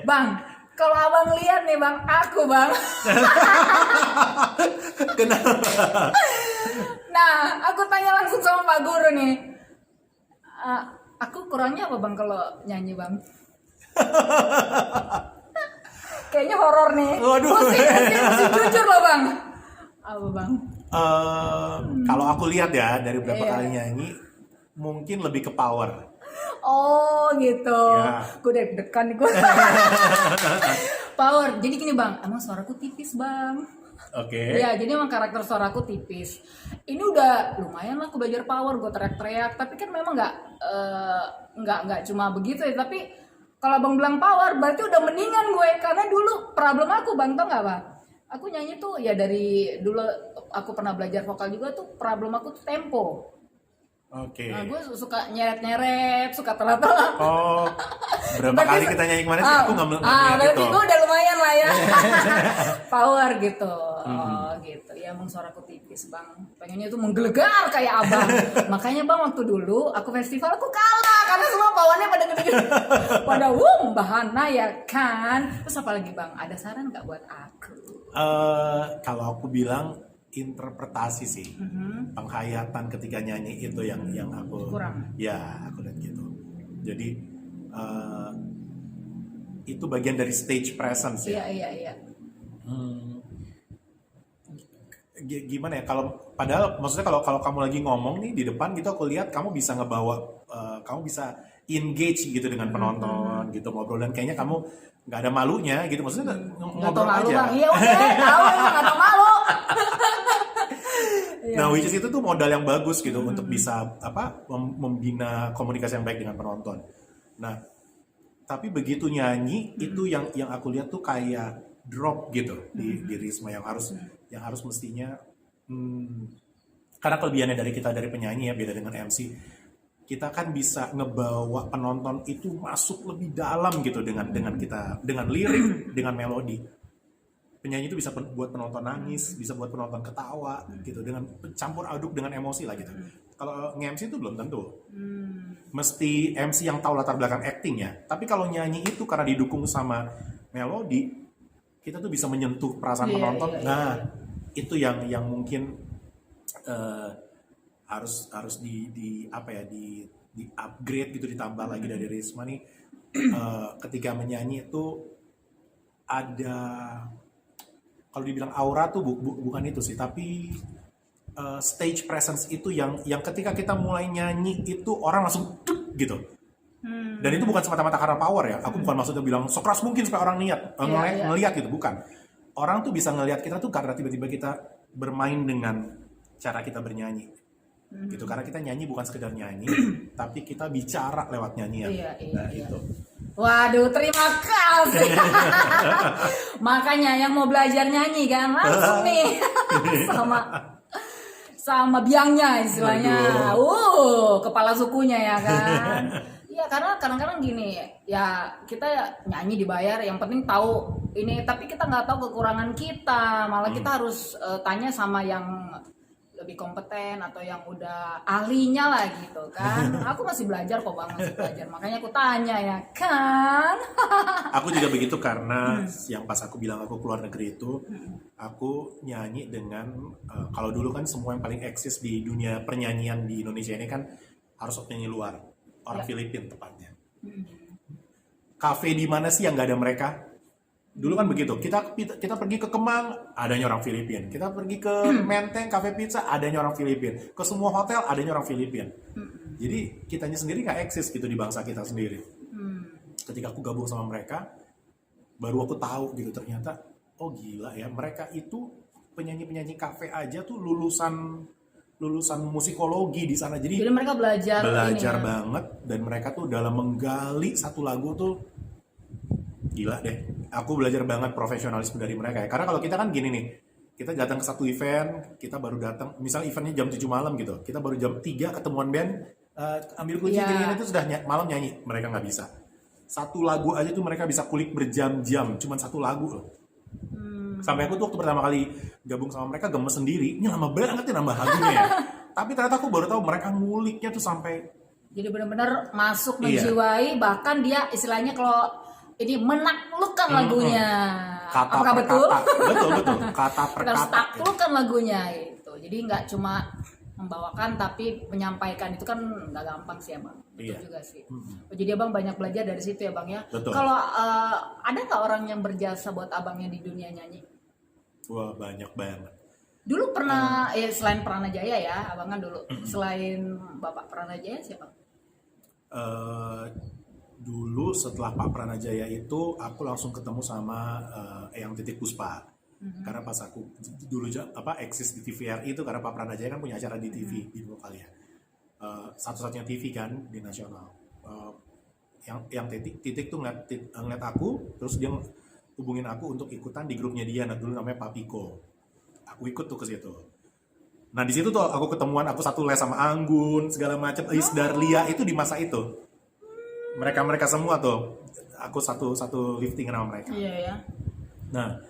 Bang, kalau abang lihat nih bang, aku bang. Kenapa? Nah, aku tanya langsung sama Pak Guru nih. Aku kurangnya apa bang kalau nyanyi bang? Kayaknya horor nih. Waduh. Mesti jujur loh bang. Apa bang? Kalau aku lihat ya dari beberapa kali nyanyi, mungkin lebih ke power. Oh gitu. Ya. Gue deg-degan nih gue. Power. Jadi gini bang, emang suaraku tipis bang. Oke. Ya, jadi emang karakter suaraku tipis. Ini udah lumayan lah aku belajar power, gue teriak-teriak. Tapi kan memang nggak cuma begitu ya. Tapi kalau abang bilang power, berarti udah mendingan gue. Karena dulu problem aku bang, tau nggak bang? Aku nyanyi tuh ya dari dulu aku pernah belajar vokal juga tuh, problem aku tuh tempo. Oke. Nah, gue suka nyeret-nyeret, suka telat-telat. Oh, berapa kali kita nyanyi kemana sih? Aku nggak melihat berarti itu. gue udah lumayan lah ya. Power gitu. Oh gitu. Ya emang suaraku tipis bang. Pengennya tuh menggelegar kayak abang. Makanya bang waktu dulu aku festival aku kalah karena semua powernya pada gede-gede. Pada bahana ya kan. Terus apa lagi bang? Ada saran nggak buat aku? Kalau aku bilang interpretasi sih, penghayatan ketika nyanyi itu yang aku kurang. Ya aku lihat gitu. Jadi itu bagian dari stage presence ya. Iya. Gimana ya, kalau padahal maksudnya kalau kamu lagi ngomong nih di depan gitu, aku lihat kamu bisa ngebawa, kamu bisa engage gitu dengan penonton gitu, ngobrol, dan kayaknya kamu nggak ada malunya gitu, maksudnya ngobrol malu, aja. Bang. Iya udah tahu emang nggak tau malu. Nah, which is itu tuh modal yang bagus gitu untuk bisa membina komunikasi yang baik dengan penonton. Nah, tapi begitu nyanyi itu yang aku lihat tuh kayak drop gitu di Risma yang harus mestinya karena kelebihannya dari penyanyi ya, beda dengan MC, kita kan bisa ngebawa penonton itu masuk lebih dalam gitu dengan kita, dengan lirik, dengan melodi. Penyanyi itu bisa buat penonton nangis, bisa buat penonton ketawa gitu, dengan campur aduk dengan emosi lah gitu. Kalau nge-MC itu belum tentu. Mesti MC yang tahu latar belakang actingnya. Tapi kalau nyanyi itu karena didukung sama melodi, kita tuh bisa menyentuh perasaan penonton. Nah, itu yang mungkin harus di upgrade gitu, ditambah lagi dari Risma nih. Ketika menyanyi itu ada, kalau dibilang aura tuh bukan itu sih, tapi stage presence itu yang ketika kita mulai nyanyi itu orang langsung gitu. Dan itu bukan semata-mata karena power ya. Aku bukan maksudnya bilang sekeras mungkin supaya orang ngelihat gitu, bukan. Orang tuh bisa ngelihat kita tuh karena tiba-tiba kita bermain dengan cara kita bernyanyi. Gitu, karena kita nyanyi bukan sekedar nyanyi, tapi kita bicara lewat nyanyian. Nah, itu. Waduh, terima kasih. Makanya yang mau belajar nyanyi kan langsung nih sama biangnya istilahnya. Kepala sukunya ya kan. Iya, karena kadang-kadang gini ya, kita nyanyi dibayar, yang penting tahu ini, tapi kita nggak tahu kekurangan kita, malah kita harus tanya sama yang lebih kompeten atau yang udah ahlinya lah gitu kan. Aku masih belajar kok Bang, masih belajar, makanya aku tanya ya kan. Aku juga begitu karena yang pas aku bilang aku keluar negeri itu, aku nyanyi dengan kalau dulu kan semua yang paling eksis di dunia pernyanyian di Indonesia ini kan harus penyanyi luar. Orang Filipina tepatnya. Kafe di mana sih yang nggak ada mereka? Dulu kan begitu. Kita pergi ke Kemang, adanya orang Filipina. Kita pergi ke Menteng, Cafe Pizza, adanya orang Filipina. Ke semua hotel, adanya orang Filipina. Jadi kitanya sendiri nggak eksis gitu di bangsa kita sendiri. Ketika aku gabung sama mereka, baru aku tahu gitu ternyata, oh gila ya, mereka itu penyanyi-penyanyi kafe aja tuh lulusan musikologi di sana. Jadi mereka belajar banget, dan mereka tuh dalam menggali satu lagu tuh gila deh. Aku belajar banget profesionalisme dari mereka ya. Karena kalau kita kan gini nih, kita datang ke satu event, kita baru datang, misalnya eventnya jam 7 malam gitu, kita baru jam 3 ketemuan band, ambil kunci gini itu sudah malam nyanyi. Mereka nggak bisa. Satu lagu aja tuh mereka bisa kulik berjam-jam, cuman satu lagu loh. Sampai aku tuh waktu pertama kali gabung sama mereka gemes sendiri, ini lama banget ya nambah lagunya ya. Tapi ternyata aku baru tahu mereka nguliknya tuh sampai jadi benar-benar masuk menjiwai, bahkan dia istilahnya kalau ini menaklukkan lagunya. Kata apakah per betul? Kata. Betul. Kata per Harus kata. taklukkan lagunya itu. Jadi nggak cuma membawakan tapi menyampaikan, itu kan nggak gampang sih Abang. Betul juga sih. Jadi Abang banyak belajar dari situ ya Bang ya. Betul. Kalau ada nggak orang yang berjasa buat Abangnya di dunia nyanyi? Wah, banyak banget. Dulu pernah selain Pranajaya ya, Abang kan dulu. Selain Bapak Pranajaya siapa? Dulu setelah Pak Pranajaya itu aku langsung ketemu sama Eyang Titik Puspa. Karena pas aku dulu eksis di TVRI itu karena Pak Pranajaya kan punya acara di TV di lokal ya. Satu-satunya TV kan di nasional. Yang titik tuh ngeliat aku, terus dia hubungin aku untuk ikutan di grupnya dia, dulu namanya Papiko. Aku ikut tuh ke situ. Nah di situ tuh aku ketemuan, aku satu les sama Anggun segala macam, Is Darlia itu di masa itu. Mereka semua tuh, aku satu lifting sama mereka. Iya ya. Nah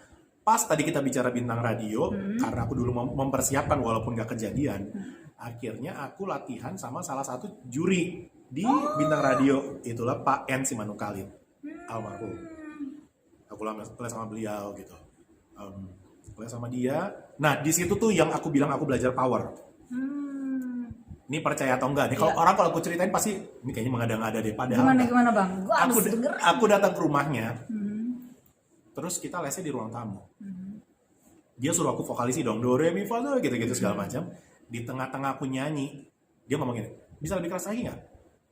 pas tadi kita bicara bintang radio, karena aku dulu mempersiapkan walaupun gak kejadian, akhirnya aku latihan sama salah satu juri di bintang radio, itulah Pak N Simanukhalid, almarhum. Aku les sama beliau gitu, les sama dia. Nah di situ tuh yang aku bilang aku belajar power. Ini percaya atau enggak nih? Kalau orang kalau aku ceritain pasti ini kayaknya mengada-ngada deh. Padahal Gimana Bang? Gua aku datang ke rumahnya, terus kita lesnya di ruang tamu. Dia suruh aku vokalisi dong, do re mi fa do gitu-gitu segala macam. Di tengah-tengah aku nyanyi, dia ngomong gini, bisa lebih keras lagi nggak?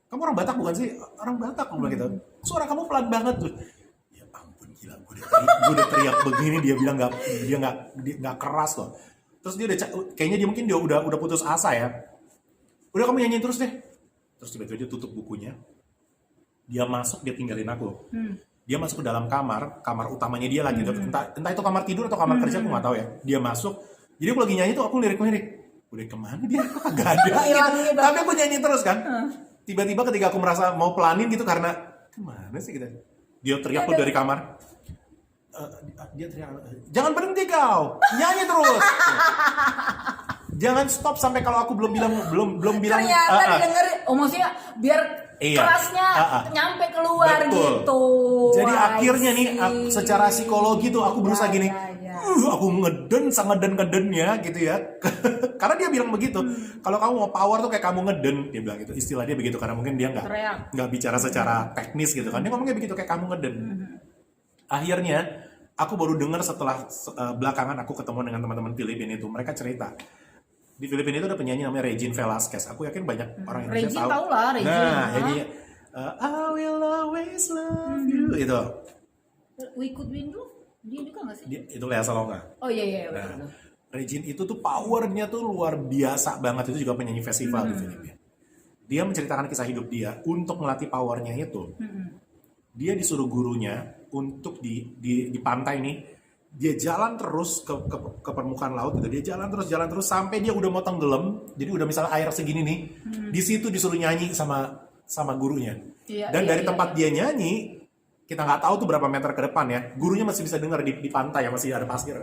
Kamu orang Batak bukan sih? Orang Batak ngomong gitu. Suara kamu pelan banget tuh. Ya ampun gila, gue udah teriak begini, dia bilang dia nggak keras loh. Terus dia kayaknya dia mungkin udah putus asa ya. Udah kamu nyanyiin terus deh. Terus tiba-tiba dia tutup bukunya. Dia masuk, dia tinggalin aku. Dia masuk ke dalam kamar utamanya dia lagi. Entah itu kamar tidur atau kamar kerja, aku nggak tahu ya. Dia masuk. Jadi aku lagi nyanyi tuh aku lirik-lirik. Udah kemana dia? Kok kagak ada gitu. Tapi aku nyanyi terus kan. Tiba-tiba ketika aku merasa mau pelanin gitu karena kemana sih kita? Dia teriak tuh dari kamar. Dia teriak, jangan berhenti kau, nyanyi terus. Jangan stop sampai kalau aku belum bilang. Ternyata didengerin, maksudnya biar kerasnya nyampe keluar. Betul. Gitu. Jadi akhirnya nih secara psikologi tuh aku berusaha gini. Aku ngeden ya gitu ya. Karena dia bilang begitu. Kalau kamu mau power tuh kayak kamu ngeden, dia bilang gitu. Istilah dia begitu karena mungkin dia nggak bicara secara teknis gitu kan. Dia ngomongnya begitu kayak kamu ngeden. Akhirnya aku baru dengar setelah belakangan aku ketemu dengan teman-teman Filipina itu, mereka cerita Di Filipina itu ada penyanyi namanya Regine Velasquez. Aku yakin banyak orang Indonesia Regine tahu. tahu lah, Regine. Nah, jadi I will always love you itu. We Could Win tuh dia juga nggak sih? Itu Lea Salonga. Oh iya. Nah, Regine itu tuh powernya tuh luar biasa banget. Itu juga penyanyi festival di Filipina. Dia menceritakan kisah hidup dia untuk melatih powernya itu. Dia disuruh gurunya untuk di pantai nih, dia jalan terus ke permukaan laut gitu. Dia jalan terus sampai dia udah mau tenggelam. Jadi udah misalnya air segini nih, di situ disuruh nyanyi sama gurunya. Dan dari tempat dia nyanyi, kita nggak tahu tuh berapa meter ke depan ya, gurunya masih bisa dengar di pantai yang masih ada pasir.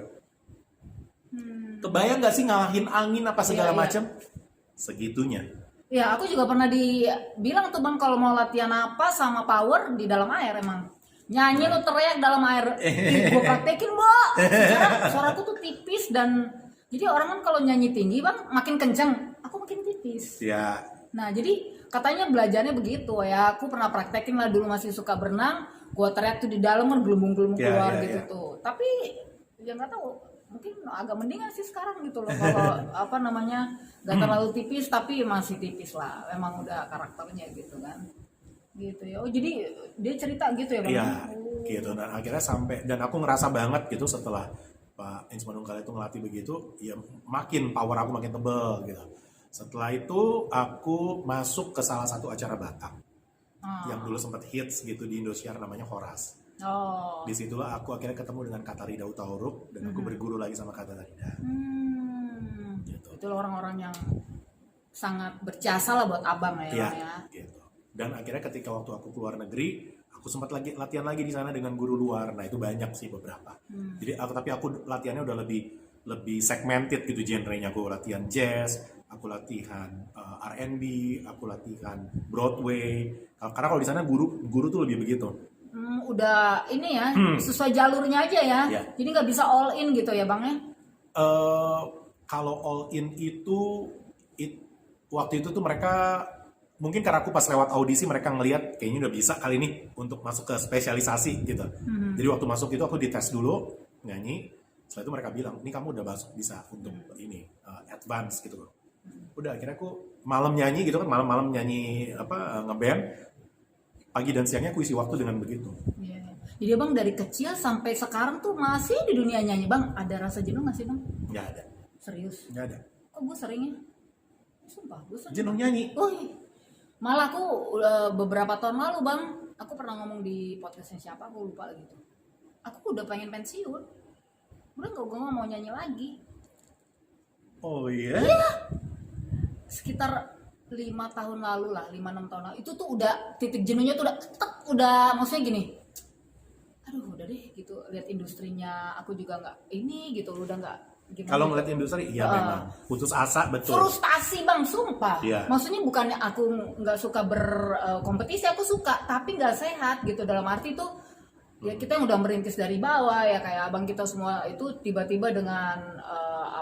Kebayang nggak sih ngalahin angin apa segala macam? Segitunya. Ya, aku juga pernah dibilang tuh Bang kalau mau latihan apa sama power di dalam air emang. Nyanyi lu teriak dalam air. Gue praktekin, Mbak. Suaraku tuh tipis dan jadi orang kan kalau nyanyi tinggi, Bang, makin kencang, aku makin tipis. Ya. Nah, jadi katanya belajarnya begitu ya. Aku pernah praktekin lah dulu masih suka berenang, gue teriak tuh di dalam kan gelembung-gelembung keluar gitu tuh. Tapi ya nggak tahu, mungkin agak mendingan sih sekarang gitu loh kalau apa namanya gak terlalu tipis tapi masih tipis lah, memang udah karakternya gitu kan gitu ya. Oh jadi dia cerita gitu ya Bang? Iya gitu, dan akhirnya sampai, dan aku ngerasa banget gitu setelah Pak Ins Manunggal itu ngelatih begitu, ya makin power aku makin tebel gitu. Setelah itu aku masuk ke salah satu acara Batak yang dulu sempat hits gitu di Indosiar, namanya Horas. Disitulah aku akhirnya ketemu dengan Katarida Utauruk dan aku berguru lagi sama Katarida. Gitu. Itu orang-orang yang sangat berjasa lah buat abang ya. Gitu. Dan akhirnya ketika waktu aku keluar negeri, aku sempat lagi latihan lagi di sana dengan guru luar. Nah itu banyak sih beberapa. Jadi tapi aku latihannya udah lebih segmented gitu genrenya. Aku latihan jazz, aku latihan R&B, aku latihan Broadway. Karena kalau di sana guru tuh lebih begitu. Udah ini ya, sesuai jalurnya aja ya. Jadi nggak bisa all in gitu ya Bang ya? Kalau all in itu waktu itu tuh mereka mungkin karena aku pas lewat audisi mereka ngelihat kayaknya udah bisa kali ini untuk masuk ke spesialisasi gitu. Jadi waktu masuk itu aku dites dulu nyanyi. Setelah itu mereka bilang, ini kamu udah masuk bisa untuk ini advance gitu loh. Udah akhirnya aku malam nyanyi gitu kan, malam-malam nyanyi ngeband. Pagi dan siangnya aku isi waktu dengan begitu. Jadi Bang dari kecil sampai sekarang tuh masih di dunia nyanyi Bang. Ada rasa jenuh nggak sih Bang? Nggak ada. Serius? Nggak ada. Kok gue seringnya? Sumpah gue sering. Jenuh nyanyi. Malah aku beberapa tahun lalu Bang, aku pernah ngomong di podcastnya siapa, aku lupa gitu. Aku udah pengen pensiun. Udah gue nggak mau nyanyi lagi. Oh iya? Iya. Sekitar 5 tahun lalu lah, 5-6 tahun lalu. Itu tuh udah titik jenuhnya tuh udah maksudnya gini. Aduh udah deh gitu, lihat industrinya aku juga nggak ini gitu, udah nggak gimana. Kalau ngeliat industri, iya memang putus asa, betul. Frustasi Bang, sumpah. Maksudnya bukannya aku nggak suka berkompetisi, aku suka, tapi nggak sehat gitu. Dalam arti tuh ya kita yang udah merintis dari bawah ya kayak abang kita semua itu tiba-tiba dengan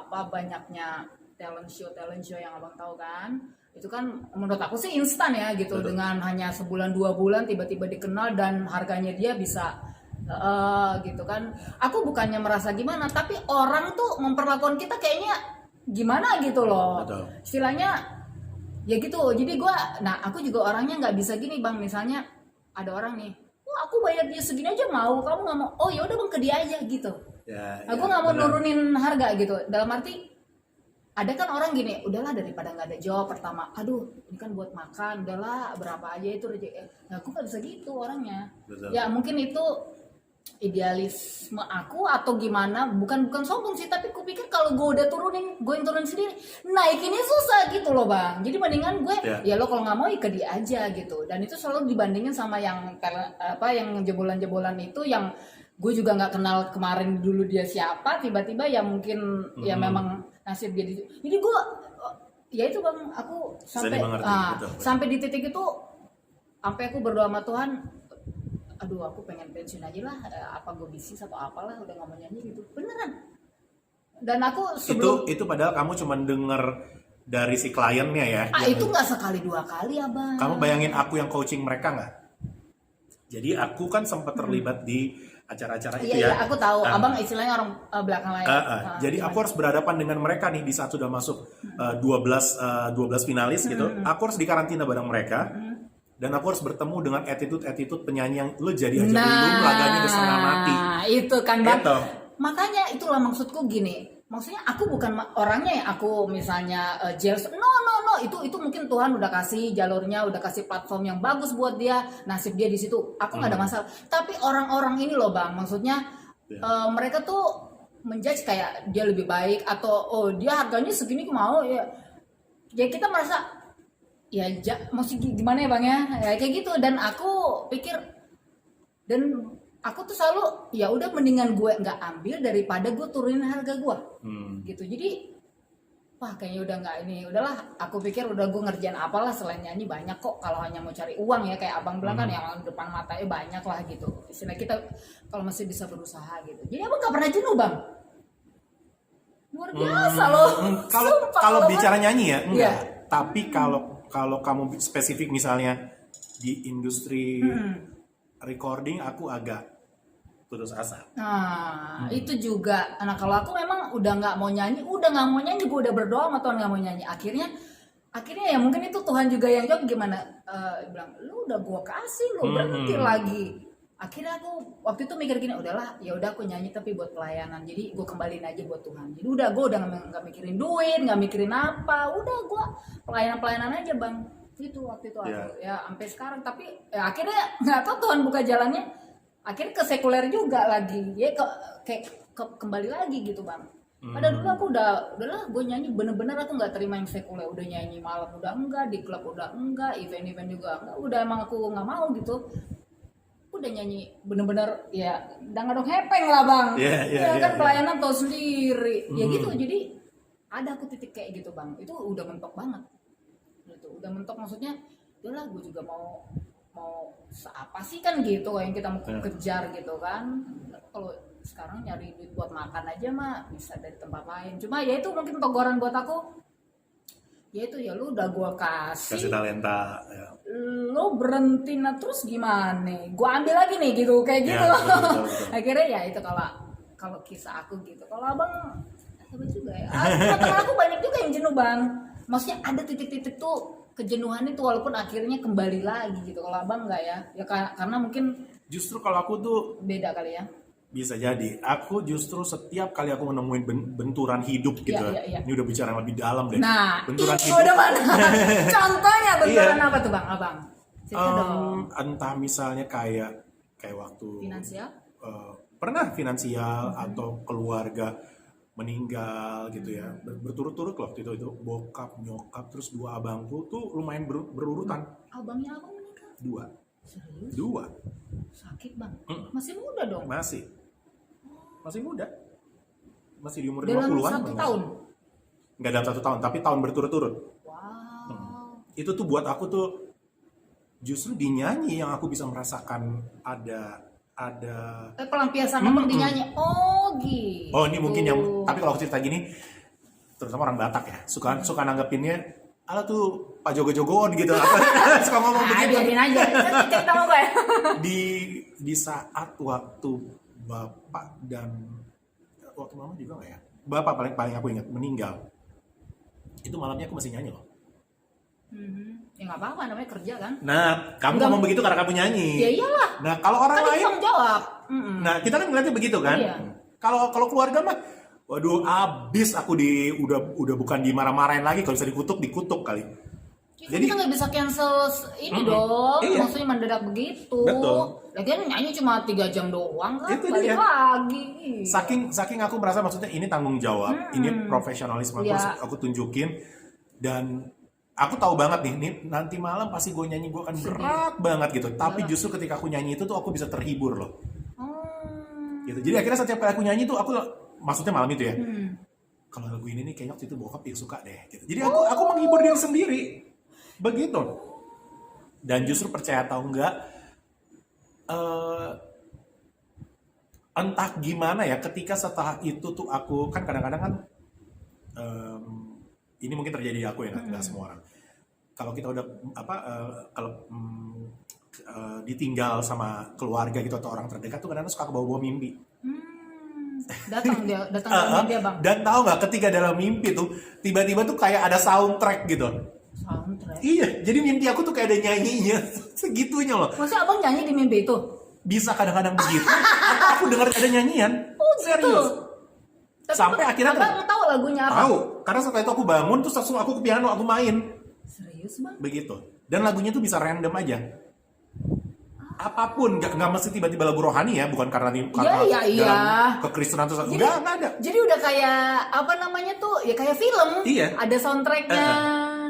banyaknya talent show yang abang tahu kan, itu kan menurut aku sih instan ya gitu. Betul. Dengan hanya sebulan 2 bulan tiba-tiba dikenal dan harganya dia bisa gitu kan. Aku bukannya merasa gimana, tapi orang tuh memperlakukan kita kayaknya gimana gitu loh. Betul. Istilahnya ya gitu. Jadi aku juga orangnya nggak bisa gini Bang, misalnya ada orang nih, aku bayar dia segini aja mau, kamu nggak mau, oh ya udah Bang ke dia aja gitu. Aku nggak mau nurunin harga gitu. Dalam arti ada kan orang gini, udahlah daripada nggak ada job pertama, aduh ini kan buat makan, udahlah berapa aja itu rezeki. Nah, aku nggak bisa gitu orangnya. Betul. Ya mungkin itu idealisme aku atau gimana, bukan sombong sih, tapi aku pikir kalau gue udah turunin, gue yang turun sendiri, naikinnya susah gitu loh Bang. Jadi mendingan gue ya lo kalau nggak mau ke dia aja gitu. Dan itu selalu dibandingin sama yang yang jebolan-jebolan itu yang gue juga nggak kenal kemarin dulu dia siapa, tiba-tiba ya mungkin ya memang nasib dia. Jadi gue ya itu Bang, aku sampai di titik itu, sampai aku berdoa sama Tuhan, aduh aku pengen pensiun aja lah, apa gue bisnis atau apalah, udah nggak mau nyanyi gitu, beneran. Dan aku sebelum itu padahal kamu cuma denger dari si kliennya ya. Itu nggak sekali 2 kali Abang. Kamu bayangin aku yang coaching mereka nggak? Jadi aku kan sempat terlibat di acara-acara itu Iya, ya. aku tahu. Nah, Abang istilahnya orang belakang layar. jadi aku harus berhadapan dengan mereka nih di saat sudah masuk 12 finalis gitu. Aku harus dikarantina bareng mereka. Dan aku harus bertemu dengan attitude penyanyi yang lo jadi aja belum laganya udah setengah mati. Itu kan Bang. Gitu. Makanya itulah maksudku gini. Maksudnya aku bukan orangnya yang aku misalnya jealous. No. Itu mungkin Tuhan udah kasih jalurnya, udah kasih platform yang bagus buat dia. Nasib dia di situ. Aku nggak ada masalah. Tapi orang-orang ini loh Bang, maksudnya mereka tuh menjudge kayak dia lebih baik atau oh dia harganya segini mau ya. Ya kita merasa ya maksudnya gimana ya Bang ya kayak gitu. Dan aku pikir dan aku tuh selalu ya udah mendingan gue nggak ambil daripada gue turunin harga gue gitu. Jadi wah kayaknya udah nggak ini, udahlah aku pikir udah gue ngerjain apalah selain nyanyi banyak kok kalau hanya mau cari uang ya kayak abang bilang kan yang depan matanya banyak lah gitu. Istilah kita kalau masih bisa berusaha gitu. Jadi abang nggak pernah jenuh Bang. Luar biasa loh. Kalau bicara nyanyi ya enggak. Iya. Tapi kalau kamu spesifik misalnya di industri recording aku agak putus asa. Nah itu juga. Nah kalau aku memang udah nggak mau nyanyi, gue udah berdoa sama Tuhan nggak mau nyanyi. Akhirnya ya mungkin itu Tuhan juga yang jawab gimana? Bilang lu udah gue kasih lu berhenti lagi. Akhirnya aku waktu itu mikir gini, udahlah ya udah aku nyanyi tapi buat pelayanan. Jadi gue kembaliin aja buat Tuhan. Jadi gue udah nggak mikirin duit, nggak mikirin apa. Udah gue pelayanan aja Bang. Itu waktu itu aku ya sampai sekarang. Tapi ya, akhirnya nggak tahu Tuhan buka jalannya. Akhirnya ke sekuler juga lagi ya kembali lagi gitu Bang. Padahal dulu aku udahlah gue nyanyi bener-bener aku nggak terima yang sekuler, udah nyanyi malam udah enggak, di klub udah enggak, event juga enggak, udah emang aku nggak mau gitu. Udah nyanyi bener-bener ya dangdut hepeng lah Bang. Ya kan pelayanan tau sendiri ya gitu. Jadi ada aku titik kayak gitu Bang, itu udah mentok banget gitu, udah mentok maksudnya udahlah gue juga mau apa sih kan gitu yang kita mau kejar gitu kan. Kalau sekarang nyari duit buat makan aja mah bisa dari tempat lain. Cuma ya itu mungkin teguran buat aku. Ya itu ya lu udah gua kasih talenta ya. Lu berhenti nah terus gimana? Gua ambil lagi nih gitu kayak gitu. Betul. Akhirnya ya itu kalau kisah aku gitu. Kalau abang hebat juga ya. Teman aku banyak juga yang jenuh Bang. Maksudnya ada titik-titik tuh kejenuhan itu walaupun akhirnya kembali lagi gitu. Kalau abang enggak ya karena mungkin justru kalau aku tuh beda kali ya. bisa jadi aku justru setiap kali aku menemuin benturan hidup gitu. Iya. Ini udah bicara yang lebih dalam deh. Nah benturan itu udah mana? Contohnya benturan apa tuh Bang abang? Cerita dong. Entah misalnya kayak waktu Finansial? Pernah finansial atau keluarga meninggal gitu ya, berturut-turut waktu itu bokap nyokap terus dua abangku tuh lumayan berurutan. Abangnya abang meninggal? Serius? 2 Sakit Bang? Masih muda dong? Masih muda, masih di umur dalam 50-an. 1 tahun? Nggak dalam 1 tahun, tapi tahun berturut-turut. Wow. Itu tuh buat aku tuh justru di nyanyi yang aku bisa merasakan ada Pelampiasan abang dinyanyi. Oh gitu. Oh ini mungkin yang, tapi kalau aku cerita gini, terutama orang Batak ya, suka nanggepinnya, ala tuh Pak Jogo-jogoan gitu, suka ngomong begitu. Biarin aja, cerita sama gue. Di saat waktu bapak dan waktu mama juga nggak ya, bapak paling aku ingat meninggal, itu malamnya aku masih nyanyi loh. Ya nggak apa-apa, namanya kerja kan. Nah, kamu ngomong begitu karena kamu nyanyi. Ya iyalah. Nah, kalau orang Kan lain tanggung jawab. Nah, kita kan ngeliatnya begitu kan. Iya. Kalau keluarga mah, waduh, abis aku udah bukan dimarah-marahin lagi, kalau bisa dikutuk kali. Ya, jadi kita nggak bisa cancel ini dong. Iya. Maksudnya mendadak begitu. Betul. Lagian nyanyi cuma 3 jam doang kan. Itu balik dia. lagi. Saking aku merasa maksudnya ini tanggung jawab, ini profesionalisme Iya. aku tunjukin, dan aku tahu banget nih nanti malam pasti gue nyanyi gue akan berat banget gitu. Tapi justru ketika aku nyanyi itu tuh aku bisa terhibur loh. Gitu. Jadi akhirnya setiap kali aku nyanyi tuh aku, maksudnya malam itu ya, kalau lagu ini nih kayaknya waktu itu bokap dia suka deh. Gitu. Jadi aku menghibur diri sendiri, begitu. Dan justru percaya atau enggak, entah gimana ya, ketika setelah itu tuh aku kan kadang-kadang kan ini mungkin terjadi di aku ya, nggak semua orang. Kalau kita udah ditinggal sama keluarga gitu atau orang terdekat tuh kadang-kadang suka kebawa-bawa mimpi. Datang dalam mimpi Bang. Dan tahu nggak ketika dalam mimpi tuh tiba-tiba tuh kayak ada soundtrack gitu. Soundtrack. Iya, jadi mimpi aku tuh kayak ada nyanyinya segitunya loh. Masa Abang nyanyi di mimpi itu? Bisa kadang-kadang begitu. Aku dengar ada nyanyian. Oh gitu. Serius. Tapi Sampai akhirnya Abang tahu lagunya apa? tahu, karena setelah itu aku bangun terus langsung aku ke piano, aku main. Serius Bang? Begitu. Dan lagunya tuh bisa random aja. Apapun, nggak mesti tiba-tiba lagu rohani ya, bukan karena Iya. dalam kekristenan terus nggak ada. Jadi udah kayak apa namanya tuh? Ya kayak film. Iya. Ada soundtracknya.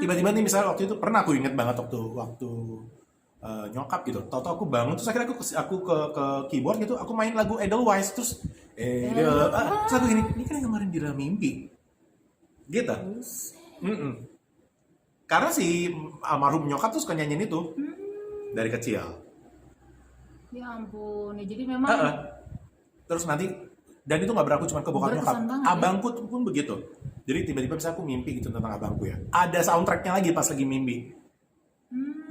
Tiba-tiba nih misalnya waktu itu pernah aku inget banget waktu nyokap gitu. Tahu-tahu aku bangun terus akhirnya aku ke keyboard gitu, aku main lagu Edelweiss terus terus aku ini kan yang kemarin di dalam mimpi. Gitu. Karena si almarhum nyokap tuh suka nyanyiin itu dari kecil. Ya ampun, ya, jadi memang Terus nanti dan itu nggak berlaku cuma ke bokap nyokap, berkesan banget, ya. abangku tuh pun begitu. Jadi tiba-tiba misalnya aku mimpi gitu tentang abangku ya, ada soundtracknya lagi pas lagi mimpi.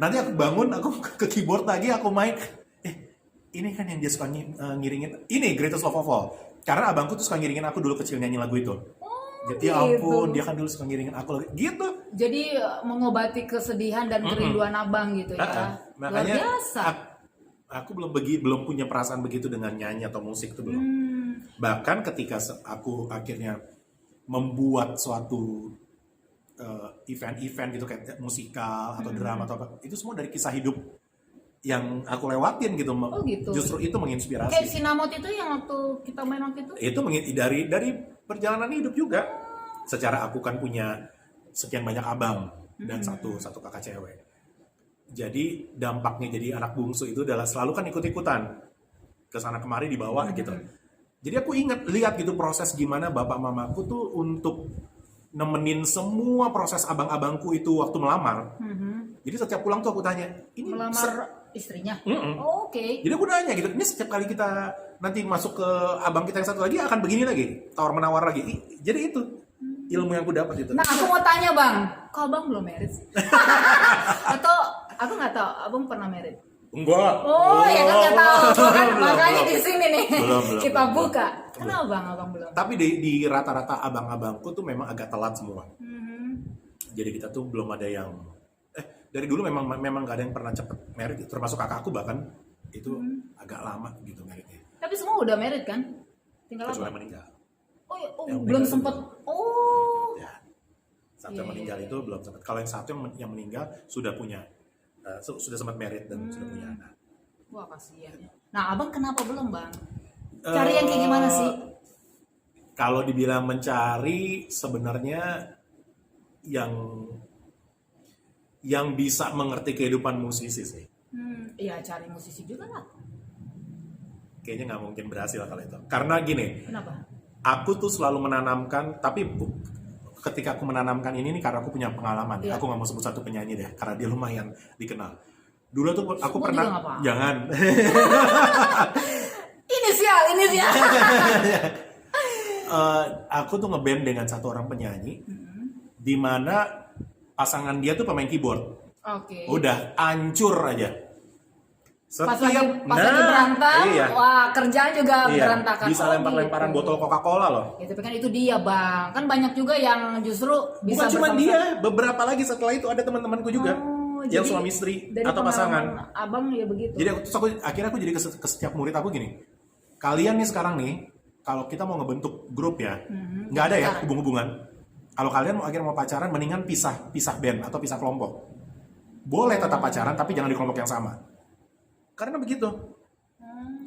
Nanti aku bangun, aku ke keyboard lagi, aku main. Ini kan yang dia suka ngiringin. Ini Greatest Love of All. Karena abangku tuh suka ngiringin aku dulu kecil nyanyi lagu itu. Jadi ya ampun, dia kan dulu suka ngiringin aku lagi. Gitu. Jadi mengobati kesedihan dan kerinduan abang gitu ya. Makanya Luar biasa. aku belum punya perasaan begitu dengan nyanyi atau musik itu belum. Bahkan ketika aku akhirnya membuat suatu event-event gitu kayak musikal atau drama atau apa, itu semua dari kisah hidup yang aku lewatin gitu. Oh, gitu. Justru itu menginspirasi. Kayak Sinamot itu yang waktu kita main waktu itu. Itu dari perjalanan hidup juga. Secara aku kan punya sekian banyak abang dan satu kakak cewek. Jadi dampaknya jadi anak bungsu itu adalah selalu kan ikut-ikutan ke sana kemari dibawa gitu. Jadi aku lihat gitu proses gimana bapak mamaku tuh untuk nemenin semua proses abang-abangku itu waktu melamar. Jadi setiap pulang tuh aku tanya, ini Melamar istrinya. Oh, oke. Jadi aku nanya gitu, ini setiap kali kita nanti masuk ke abang kita yang satu lagi akan begini lagi, tawar menawar lagi. Jadi itu ilmu yang aku dapat itu. Nah, aku mau tanya Bang, kok Abang belum married sih? Atau aku nggak tahu, Abang pernah married? Enggak. Oh, ya kan nggak tahu. Kan Belum, makanya belum. di sini nih Belum, kita belum. buka. Kenapa Bang, Abang belum? Tapi di rata-rata abang-abangku tuh memang agak telat semua. Jadi kita tuh belum ada yang dari dulu memang gak ada yang pernah cepet married, termasuk kakakku bahkan itu agak lama gitu marriednya. Tapi semua udah married kan? Tinggal Kecuali apa? meninggal. Oh, Yang belum meninggal sempet. Oh. Ya. Satu yang meninggal itu belum sempat. Kalau yang satu yang meninggal sudah punya sudah sempat married dan sudah punya anak. Wah, kasihan ya. Nah, Abang kenapa belum Bang? Cari yang kayak gimana sih? Kalau dibilang mencari sebenarnya yang bisa mengerti kehidupan musisi sih. Iya, cari musisi juga lah. Kayaknya nggak mungkin berhasil kalau itu. Karena gini, Kenapa? aku tuh selalu menanamkan, tapi ketika aku menanamkan ini nih karena aku punya pengalaman. Iya. Aku nggak mau sebut satu penyanyi deh, karena dia lumayan dikenal. Dulu tuh aku Sebut pernah, juga nggak apa-apa. jangan. Inisial. Aku tuh ngeband dengan satu orang penyanyi, di mana pasangan dia tuh pemain keyboard. Oke. Udah hancur aja. Pas lagi berantem, iya. wah kerjaan juga Iya, berantakan. bisa Oh, lempar-lemparan gitu. botol Coca-Cola loh. Ya, tapi kan itu dia Bang. Kan banyak juga yang justru bisa Bukan cuma bersama-sama. dia, beberapa lagi setelah itu ada teman-temanku juga Oh, yang jadi suami istri dari atau pasangan. pengalaman Abang ya begitu. Jadi akhirnya aku jadi ke setiap murid aku gini. Kalian nih sekarang nih, kalau kita mau ngebentuk grup ya, nggak ada ya hubung-hubungan. Kalau kalian akhirnya mau pacaran, mendingan pisah band atau pisah kelompok. Boleh tetap pacaran, tapi jangan di kelompok yang sama. Karena begitu.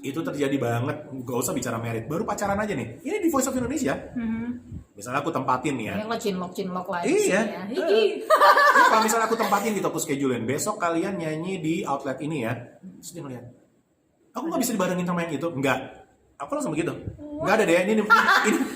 Itu terjadi banget, gak usah bicara merit. Baru pacaran aja nih. Ini di Voice of Indonesia. Misalnya aku tempatin nih ya. Ini lo cinlok lah. Iya. Ya. Hihi. Ini kalau misalnya aku tempatin gitu, aku schedulein. Besok kalian nyanyi di outlet ini ya. Terus dia ngeliat, aku gak bisa dibarengin sama yang itu. Enggak. Aku langsung begitu. Enggak ada deh. Ini bukan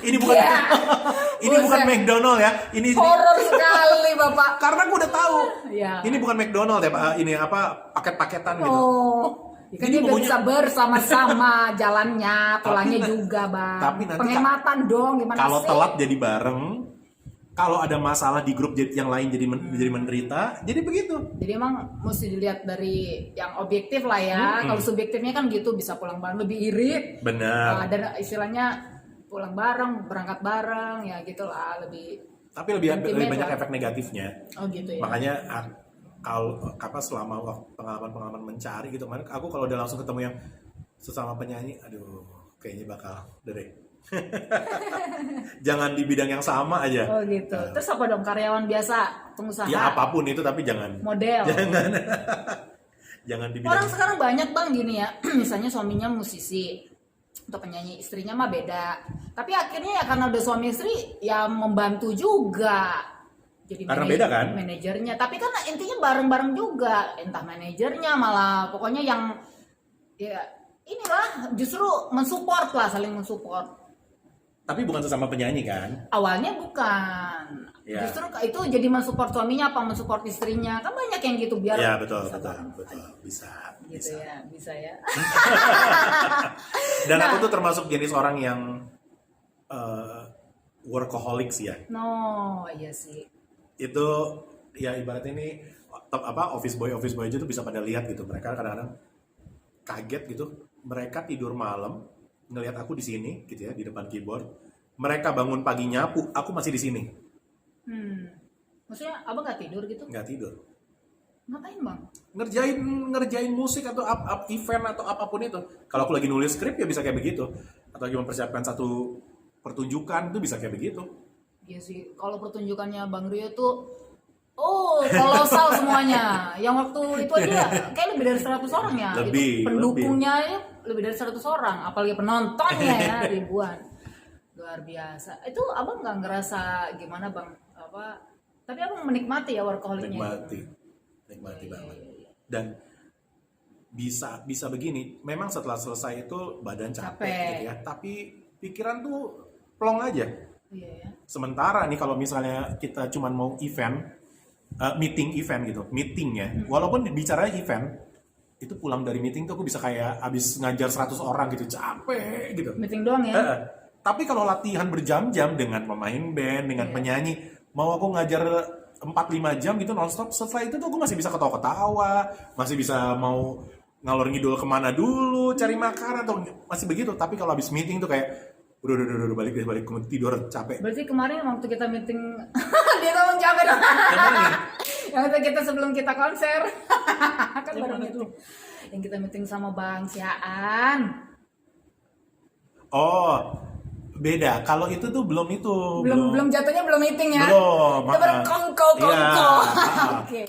ini bukan Buset. McDonald ya. Ini Horor sekali Bapak. karena aku udah tahu. Iya. Ini bukan McDonald ya, Pak. Ini apa paket-paketan gitu. Oh. Ya kan Ini dia udah maunya- bisa bersama-sama jalannya, pulangnya juga Bang. tapi nanti penghematan dong gimana Kalau sih? telat jadi bareng, kalau ada masalah di grup yang lain jadi jadi menderita, jadi begitu. Jadi emang mesti dilihat dari yang objektif lah ya. Kalau subjektifnya kan gitu, bisa pulang bareng lebih irit. Benar. Dan istilahnya pulang bareng, berangkat bareng, ya gitulah lebih. Tapi lebih Intimate banyak lah. efek negatifnya. Oh gitu ya. Makanya kalau selama pengalaman mencari gitu, kemarin aku kalau udah langsung ketemu yang sesama penyanyi, aduh kayaknya bakal deh. Jangan di bidang yang sama aja. Oh gitu. Terus apa dong, karyawan biasa, pengusaha? Ya apapun itu, tapi jangan Model. jangan di bidang. Orang sekarang banyak bang gini ya, misalnya suaminya musisi atau penyanyi, istrinya mah beda. Tapi akhirnya ya karena udah suami istri ya membantu juga. Jadi Karena beda kan? Manajernya. Tapi kan intinya bareng-bareng juga. Entah manajernya malah pokoknya yang ya inilah justru mensupport lah, saling mensupport. Tapi bukan sesama penyanyi kan? Awalnya bukan. Ya. Justru itu jadi mensupport suaminya apa mensupport istrinya. Kan banyak yang gitu biar Ya betul. bisa Bisa. gitu ya, bisa ya. Dan aku tuh termasuk jenis orang yang workaholics ya. No, iya sih. Itu ya ibaratnya ini office boy aja tuh bisa pada lihat gitu. Mereka kadang-kadang kaget gitu. Mereka tidur malam ngelihat aku di sini gitu ya, di depan keyboard. Mereka bangun pagi nyapu, aku masih di sini. Maksudnya abang nggak tidur gitu? Nggak tidur. Ngapain bang? Ngerjain musik atau up event atau apapun itu. Kalau aku lagi nulis skrip ya bisa kayak begitu. Atau lagi mempersiapkan satu pertunjukan itu bisa kayak begitu. Iya sih. Kalau pertunjukannya Bang Rio tuh kolosal semuanya. Yang waktu itu aja kayak lebih dari 100 orang ya. Lebih, itu pendukungnya aja lebih dari 100 orang, apalagi penontonnya ya ribuan. Luar biasa. Itu abang nggak ngerasa gimana bang? Tapi abang menikmati ya workaholicnya. Nikmati banget. Dan bisa begini. Memang setelah selesai itu badan capek gitu ya. Tapi pikiran tuh plong aja. Iya ya. Sementara nih kalau misalnya kita cuma mau meeting ya. Walaupun bicaranya event, itu pulang dari meeting tuh aku bisa kayak abis ngajar 100 orang gitu, capek gitu. Meeting doang ya. Tapi kalau latihan berjam-jam dengan pemain band, dengan penyanyi, mau aku ngajar 4-5 jam gitu nonstop, setelah itu tuh aku masih bisa ketawa-ketawa, masih bisa mau ngalor ngidul kemana dulu, cari makan atau masih begitu. Tapi kalau habis meeting tuh kayak udah balik tidur, capek. Berarti kemarin waktu kita meeting dia ngomong capek dong. Yang waktu kita sebelum kita konser kan baru meeting. Yang kita meeting sama Bang Siaan. Oh, beda. Kalau itu tuh belum Belum jatuhnya belum meeting ya. Belum. Kita baru kongko. Iya. Oke.